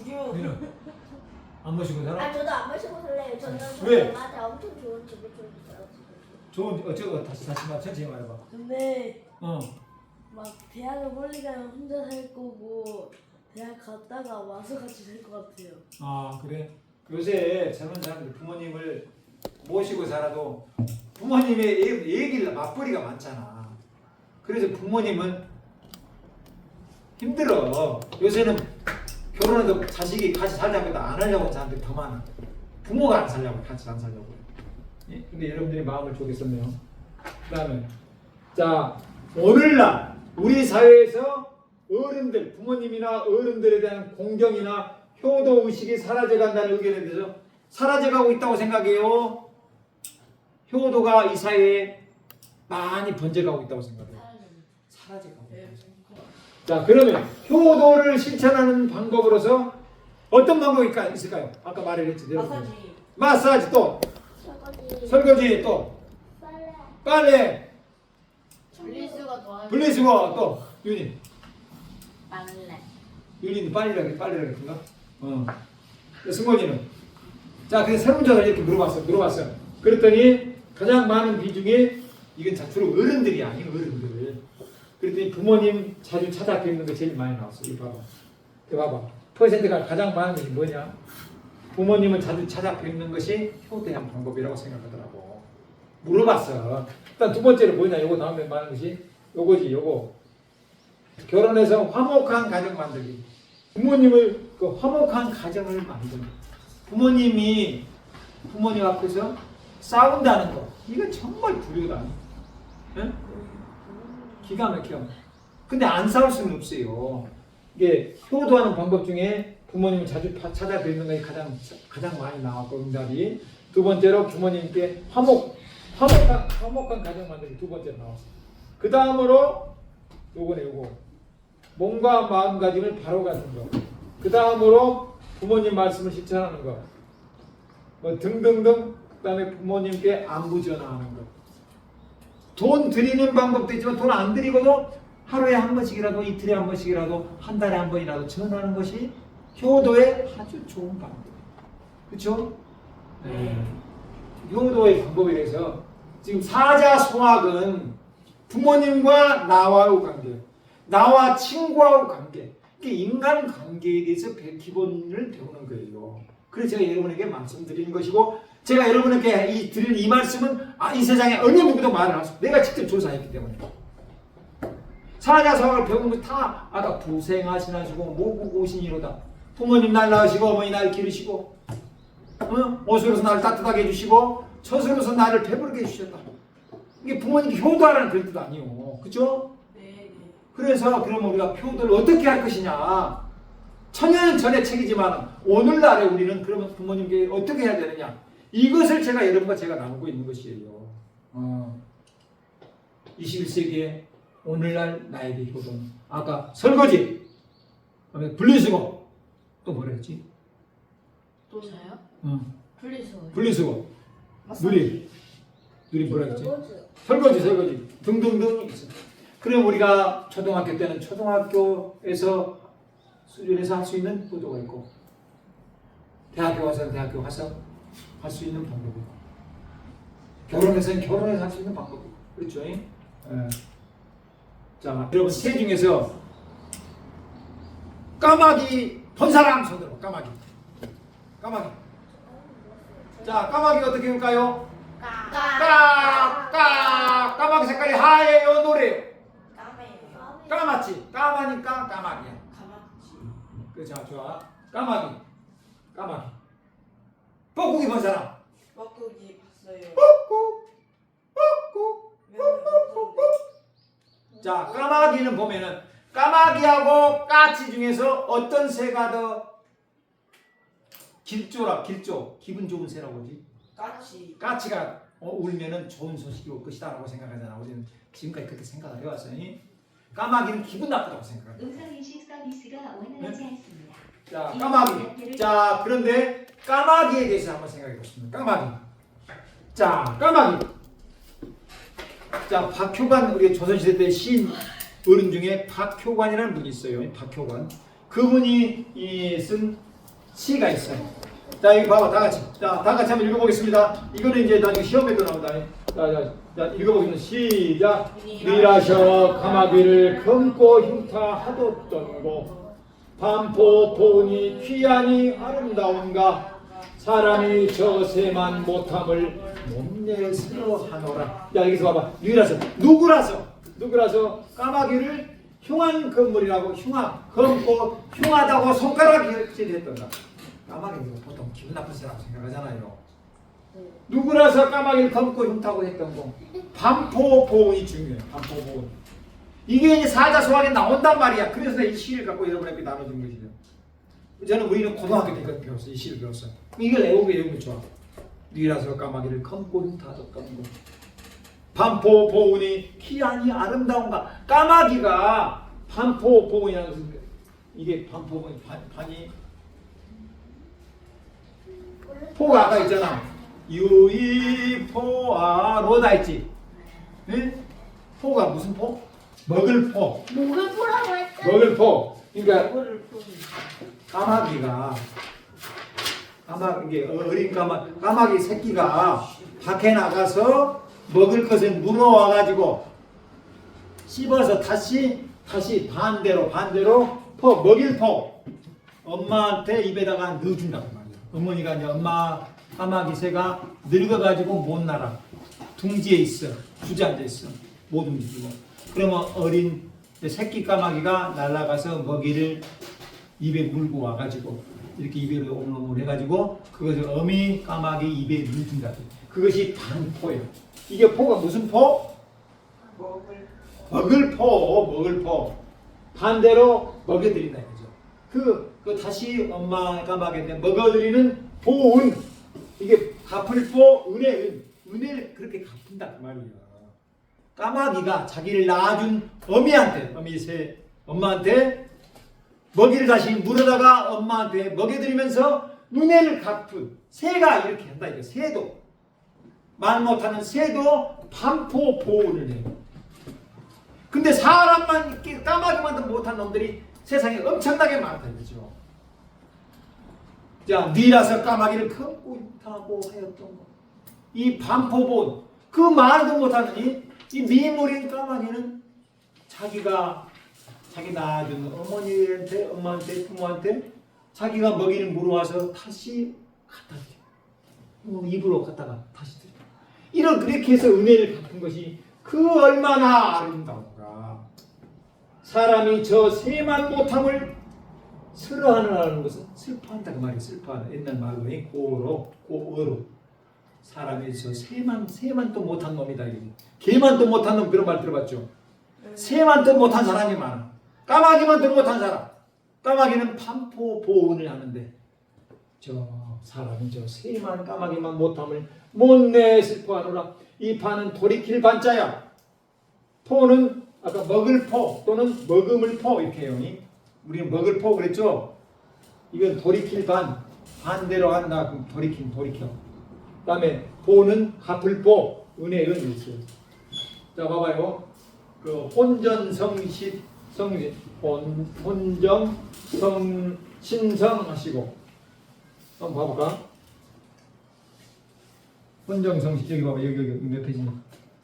불효. 너는 안 모시고 살아? 아 저도 안 마시고 살래요. 저는 왜? 엄마한테 엄청 좋은 집을 좀 있어요. 좋은 어쩌고 다시 천천히 말해봐. 근데 어. 막 대학을 멀리 가면 혼자 살 거고 대학 갔다가 와서 같이 살 것 같아요. 아 그래? 요새 젊은 사람들 부모님을 모시고 살아도 부모님의 얘기를 맞벌이가 많잖아. 그래서 부모님은 힘들어. 요새는 결혼해도 자식이 같이 살자고 해도 안 하려고 하는 사람들이 더 많아. 부모가 안 살려고 같이 안 살려고. 예? 근데 여러분들이 마음을 주겠었네요. 그 다음에 자 오늘날 우리 사회에서 어른들, 부모님이나 어른들에 대한 공경이나 효도 의식이 사라져간다는 의견에 대해서 사라져가고 있다고 생각해요. 효도가 이 사회에 많이 번져가고 있다고 생각해요. 사라져가고 있다고 생각해요. 자 그러면 효도를 실천하는 방법으로서 어떤 방법이 있을까요? 아까 말했지. 마사지. 마사지 또 설거지, 설거지 또 빨래, 빨래 분리수거 도와주고 분리수거 또 윤희 빨래. 윤희는 빨리라 그랬던가? 승곤이는 자 그래서 설문조사를 이렇게 물어봤어. 그랬더니 가장 많은 비중이 이건 주로 어른들이 아니에요. 어른들. 그랬더니 부모님 자주 찾아뵙는 거 제일 많이 나왔어. 이거 봐봐. 퍼센트가 가장 많은 것이 뭐냐? 부모님을 자주 찾아뵙는 것이 효도한 방법이라고 생각하더라고. 물어봤어. 일단 두 번째로 뭐냐? 요거 다음에 말하는 것이 요거지. 요거 결혼해서 화목한 가정 만들기. 부모님을 그 화목한 가정을 만들기. 부모님이 부모님 앞에서 싸운다는 거 이건 정말 불효다. 응? 기가 막혀. 근데 안 싸울 수는 없어요. 이게 효도하는 방법 중에 부모님을 자주 찾아뵙는 것이 가장 많이 나왔고 응답이 두 번째로 부모님께 화목한 가정 만들기 두 번째로 나왔어. 그 다음으로 요거 몸과 마음가짐을 바로 갖는 거. 그 다음으로 부모님 말씀을 실천하는 거. 뭐 등등등. 그다음에 부모님께 안부 전화하는 것. 돈 드리는 방법도 있지만 돈 안 드리고도 하루에 한 번씩이라도 이틀에 한 번씩이라도 한 달에 한 번이라도 전화하는 것이 효도의 아주 좋은 방법이에요. 그렇죠? 네. 효도의 방법에 대해서 지금 사자성악은 부모님과 나와의 관계, 나와 친구와의 관계, 인간 관계에 대해서 기본을 배우는 거예요. 그래서 제가 여러분에게 말씀드리는 것이고, 제가 여러분에게 드릴 이 말씀은 이 세상에 어느 누구도 말을 할 수 없어요. 내가 직접 조사했기 때문에. 사자성악을 배우는 것 다 아까 부생하시나시고 모국오신이로다. 부모님 날 낳으시고 어머니 날 기르시고 옷으로서 나를 따뜻하게 해주시고 젖으로서 나를 배부르게 해주셨다. 이게 부모님께 효도하라는 그런 뜻 아니에요. 그죠? 네. 그래서 그러면 우리가 효도를 어떻게 할 것이냐. 천년 전의 책이지만 오늘날에 우리는 그러면 부모님께 어떻게 해야 되느냐. 이것을 제가 여러분과 제가 나누고 있는 것이에요. 21세기에 오늘날 나에게 효도는 아까 설거지, 분리수거, 또 뭐라 했지? 또 저요? 분리수거. 분리수거, 누리 뭐라 했지? 설거지. 설거지 등등등 있어. 그럼 우리가 초등학교 때는 초등학교에서 수준에서 할 수 있는 효도가 있고, 대학교 가서는 대학교 가서 할 수 있는 방법이고, 결혼해서는 결혼해서 할 수 있는 방법이고, 그렇죠? 예. 자, 여러분 세 중에서 까마귀 본 사람 손들어. 까마귀. 자, 까마귀가 어떻게 볼까요? 까마귀 색깔이 하얘요, 노래요? 까매요. 까맣지? 까마니까 까마귀야. 가마치. 그렇죠, 좋아. 까마귀. 뻐꾸기 본 사람. 뻐꾸기 봤어요. 뻐꾸. 맨날 봤는데. 자, 까마귀는 보면은 까마귀하고 까치 중에서 어떤 새가 더 길조. 기분 좋은 새라고 하지? 까치. 까치가 울면은 좋은 소식이 올 것이다라고 생각하잖아. 우리는 지금까지 그렇게 생각을 해왔으니 까마귀는 기분 나쁘다고 생각합니다. 음성인식 서비스가 원활하지 않습니다. 자, 까마귀. 자, 그런데 까마귀에 대해서 한번 생각해 보겠습니다. 까마귀. 자, 까마귀. 자, 박효관, 우리 조선시대 때 시인 어른 중에 박효관이라는 분이 있어요. 박효관. 그분이 쓴 시가 있어요. 자, 여기 봐봐, 다 같이. 자, 다 같이 한번 읽어보겠습니다. 이거는 이제 나중에 시험에도 나온다. 자, 읽어보겠습니다. 시작. 니라셔 까마귀를 검고 흉타하뒀던고 반포 보은이 귀하니 아름다운가 사람이 저 새만 못함을 몸내스러 하노라. 야, 여기서 봐봐. 누구라서 까마귀를 흉한 건물이라고 검고 흉하다고 손가락질 했던가. 까마귀는 보통 기분 나쁜 사람라고 생각하잖아요. 누구라서 까마귀를 검고 흉타고 했던 거. 반포 보은이 중요해요. 반포 보은. 이게 이제 사자성악에 나온단 말이야. 그래서 이 시를 갖고 여러분에게 나눠준 것이죠. 우리는 고등학교 때 배웠어요. 이 시를 배웠어요. 이걸 외우면 좋아. 니라서 까마귀를 검고 흉타하던 거. 반포 보은이 귀하니 아름다운가. 까마귀가 반포 보은이라는 것은 이게 반포 보은 반이 포가 아까 있잖아. 유이포아로다 했지. 네? 포가 무슨 포? 먹을 포. 목을 풀라고 했잖아. 먹을 포. 그러니까 이거를 푸는. 이게 어린 까마귀 새끼가 밖에 나가서 먹을 것을 물어와 가지고 씹어서 다시 반대로 먹일 포. 엄마한테 입에다가 넣어준다고 말이야. 어머니가 이제 엄마 까마귀 새가 늙어가지고 못 날아. 둥지에 있어. 주저앉아 있어. 못 움직이고. 그러면 어린 새끼 까마귀가 날아가서 먹이를 입에 물고 와가지고 이렇게 입에 오물오물 해가지고 그것을 어미 까마귀 입에 넣어준다. 그것이 반포예요. 이게 포가 무슨 포? 먹을 포. 반대로 먹여드린다 이거죠. 그 다시 엄마 까마귀한테 먹어드리는 보은. 이게 갚을 포, 은혜를 그렇게 갚는다 그 말이에요. 까마귀가 자기를 낳아준 엄마한테 먹이를 다시 물어다가 엄마한테 먹여드리면서 은혜를 갚은 새가 이렇게 한다. 이거 새도 말 못하는 새도 반포 보호를 해요. 근데 사람만 이렇게 까마귀만도 못한 놈들이 세상에 엄청나게 많다 이거죠. 자, 니라서 까마귀를 걷고 있다고 하였던 것. 이 반포본 그 말도 못하는 이 미물인 까마귀는 자기가 자기 낳아준 어머니한테 엄마한테 부모한테 자기가 먹이는 물어 와서 다시 갖다 줘. 입으로 갖다가 다시 줘. 이런 그렇게 해서 은혜를 갚은 것이 그 얼마나 아름다운가. 사람이 저 세만 못함을 슬퍼하는 것은 슬퍼한다 그 말이에요. 슬퍼하는 옛날 말로 고어로 사람이 저 새만 또 못한 놈이다. 개만 또 못한 놈 그런 말 들어봤죠. 새만 또 못한 사람이 많아. 까마귀만 또 못한 사람. 까마귀는 반포 보온을 하는데 저 사람은 저 새만 까마귀만 못함을 못내 슬퍼하노라. 이 파는 돌이킬 반자야. 포는 아까 먹을 포 또는 먹음을 포 이렇게 해요. 우리는 먹을 포 그랬죠. 이건 돌이킬 반대로 한다. 그럼 돌이켜. 그다음에 보는 갚을 보 은혜는 있어요. 자 봐봐요. 그 혼전성신 혼정 신성 하시고 한번 봐볼까? 혼정성신 여기 봐봐. 여기 몇 페이지니?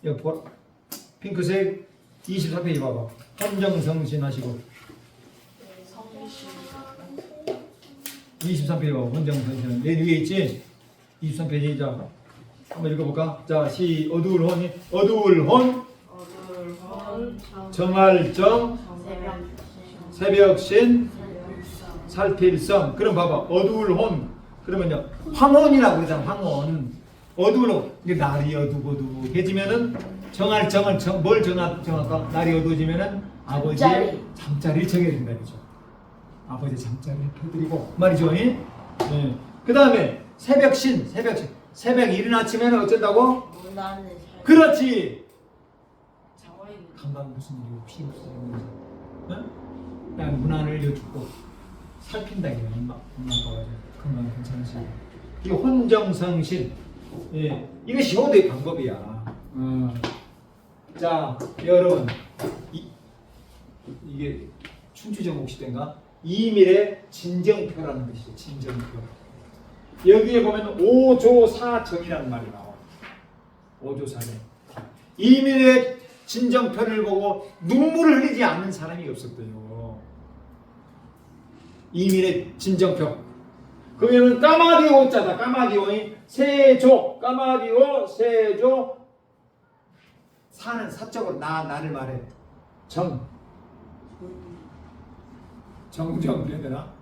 여기 핑크색 23페이지 봐봐. 혼정성신 하시고 23페이지 봐봐. 혼정성신 맨 위에 있지? 23페이지. 자 한번 읽어볼까? 자 어두울 혼 정할정 새벽신 살필성. 그럼 봐봐. 어두울 혼 그러면요 황혼이라고 그러잖아. 황혼 어두울 혼. 이게 날이 어두워지면은 정할정은 뭘 정할까? 날이 어두워지면은 아버지의 잠자리를 정해야 된다 그죠. 아버지 잠자리를 펴드리고 말이죠. 네. 그 다음에 새벽신 새벽 이른 아침에는 어쩐다고? 문안을 잘. 그렇지. 장화입니다. 가만 무슨 일이 필요 없어요. 그냥 문안을 여쭙고 살핀다 이거야. 엄마 아빠가 건강 괜찮으시고. 이 혼정성신. 예, 이것이 효도의 방법이야. 자, 여러분 이게 춘추전국 시대인가? 이밀의 진정표라는 것이죠. 진정표. 여기에 보면 오조사정이라는 말이 나와요. 오조사정. 이밀의 진정표를 보고 눈물을 흘리지 않는 사람이 없었대요. 이밀의 진정표. 그러면 까마귀 오자다. 까마귀 오이 세조. 까마귀 오 세조. 사는 사적으로 나를 말해. 정정 그래야 되나?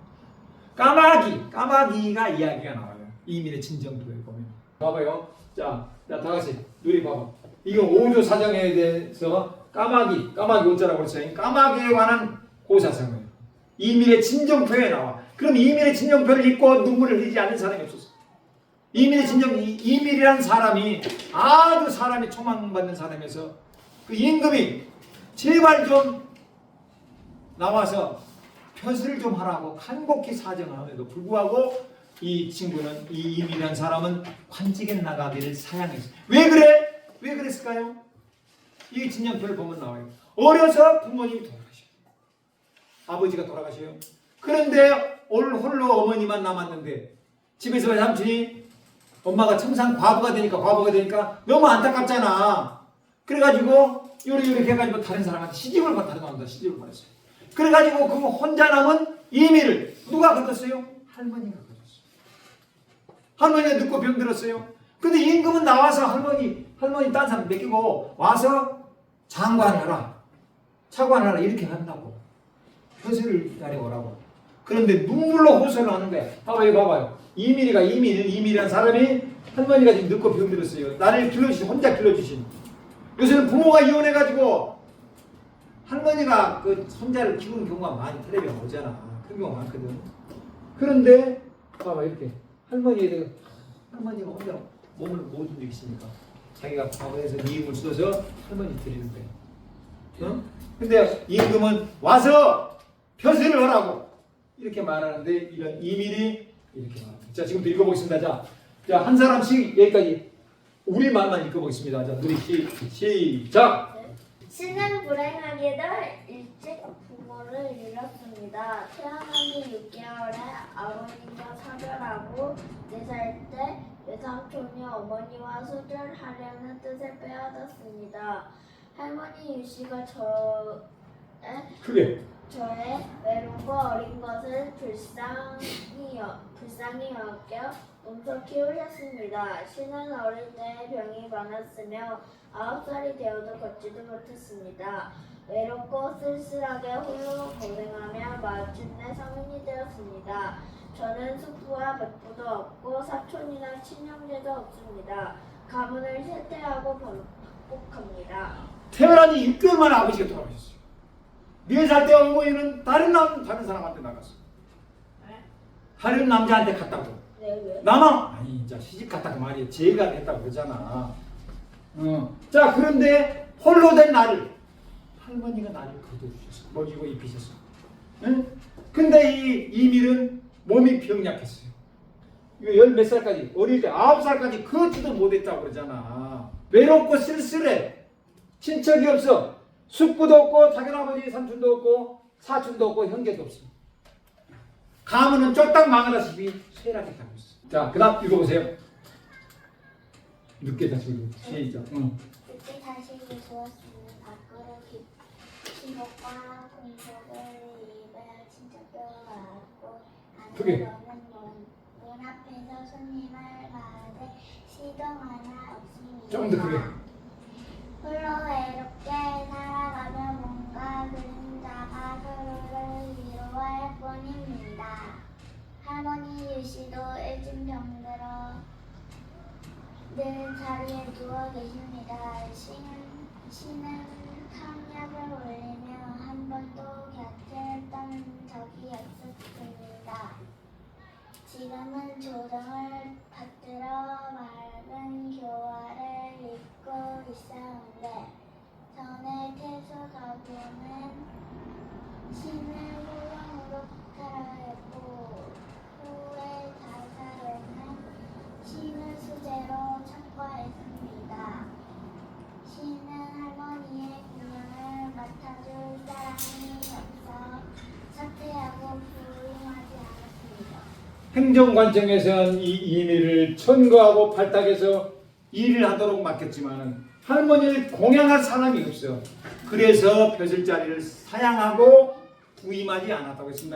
까마귀가 이야기가 나와요. 이밀의 진정표에 보면. 봐봐요. 자, 다 같이 누리 봐봐. 이거 오조사정에 대해서 까마귀 오자라고 그랬어요. 까마귀에 관한 고사성을 이밀의 진정표에 나와. 그럼 이밀의 진정표를 읽고 눈물을 흘리지 않는 사람이 없었어. 이밀이라는 사람이 아주 사람이 초망받는 사람에서 그 임금이 제발 좀 나와서 표시를 좀 하라고 간곡히 사정함에도 불구하고 이 친구는 이 이밀이라는 사람은 관직에 나가기를 사양했어요. 왜 그랬을까요? 이 진정표를 보면 나와요. 어려서 부모님이 돌아가셔요. 아버지가 돌아가셔요. 그런데 홀로 어머니만 남았는데 집에서 삼촌이 엄마가 청산 과부가 되니까 너무 안타깝잖아. 그래가지고 요렇게 해가지고 다른 사람한테 시집을 받았어요. 그래가지고 그 혼자 남은 이미를 누가 거뒀어요? 할머니가 거뒀어요. 할머니가 늙고 병들었어요. 근데 임금은 나와서 할머니 딴 사람 맡기고 와서 장관하라, 차관하라 이렇게 한다고. 표시를 따라오라고. 그런데 눈물로 호소를 하는 거야. 봐봐요. 이밀이라는 사람이 할머니가 지금 늙고 병들었어요. 나를 혼자 길러주신. 요새는 부모가 이혼해가지고 할머니가 그 손자를 키우는 경우가 많이 텔레비에 오잖아. 그런 경우가 많거든. 그런데 봐봐 이렇게 할머니가 혼자 몸을 못 움직이시니까 자기가 밥에서 이임을 써서 할머니 드리는 거예요. 근데 임금은 와서 표시를 하라고 이렇게 말하는데 이런 이밀이 이렇게 말합니다. 자, 지금부터 읽어보겠습니다. 자, 한 사람씩 여기까지 우리 말만 읽어보겠습니다. 자, 둘이 시작. 신은 불행하게도 일찍 부모를 잃었습니다. 태어나기 6개월에 아버님과 사별하고 4살 때 외삼촌이 어머니와 수절하려는 뜻을 빼앗았습니다. 할머니 유씨가 크게. 저의 외롭고 어린 것을 불쌍히 여겨 몸소 키우셨습니다. 신은 어릴 때 병이 많았으며 9살이 되어도 걷지도 못했습니다. 외롭고 쓸쓸하게 홀로 고생하며 마침내 성인이 되었습니다. 저는 숙부와 맥부도 없고 사촌이나 친형제도 없습니다. 가문을 쇠퇴하고 번복합니다. 태어난 지 6개월 만에 아버지가 돌아가셨어요. 4살 때 어머니는 다른 사람한테 나갔어. 다른 남자한테 갔다고. 네, 왜? 나만 아니 이제 시집 갔다고 말이야. 제가 됐다고 그러잖아. 자, 그런데 홀로 된 나를 할머니가 나를 거둬주셨어. 먹이고 입히셨어. 응? 근데 이 이밀은 몸이 병약했어요. 이거 10 몇 살까지 어릴 때 9살까지 걷지도 못했다고 그러잖아. 외롭고 쓸쓸해. 친척이 없어. 숙부도 없고 작은아버지 삼촌도 없고 사촌도 없고 형제도 없어. 가문은 쫄딱 망하다시피 쇠락했다고 했어. 자, 그 다음 읽어보세요. 늦게 다시 읽어. 시작. 그때 다시 주었으니 밖으로 친목과 공속을 입에 친척도 왔고 크게. 안으로는 문 앞에서 손님을 받을 시도 하나 없습니다. 좀 더 크게. 홀로 외롭게 살아가며 뭔가 그림자가 서로를 위로할 뿐입니다. 할머니 유씨도 일진 병들어 늘 자리에 누워 계십니다. 신은 탕약을 올리며 한 번도 곁을 떠난 적이 없었습니다. 지금은 조정을 받들어 맑은 교화를 입고 있사온데 전에 태수 가부는 신을 후령으로 폭탈하였고 후에 자살에는 신을 수제로 첩과했습니다. 신은 할머니의 공연을 맡아줄 사람이 없어 사퇴하고 부임하지 않았습니다. 행정관청에서는 이 이미를 천거하고 팔탁해서 일을 하도록 맡겼지만 할머니를 공양할 사람이 없어. 그래서 벼슬자리를 사양하고 부임하지 않았다고 했습니다.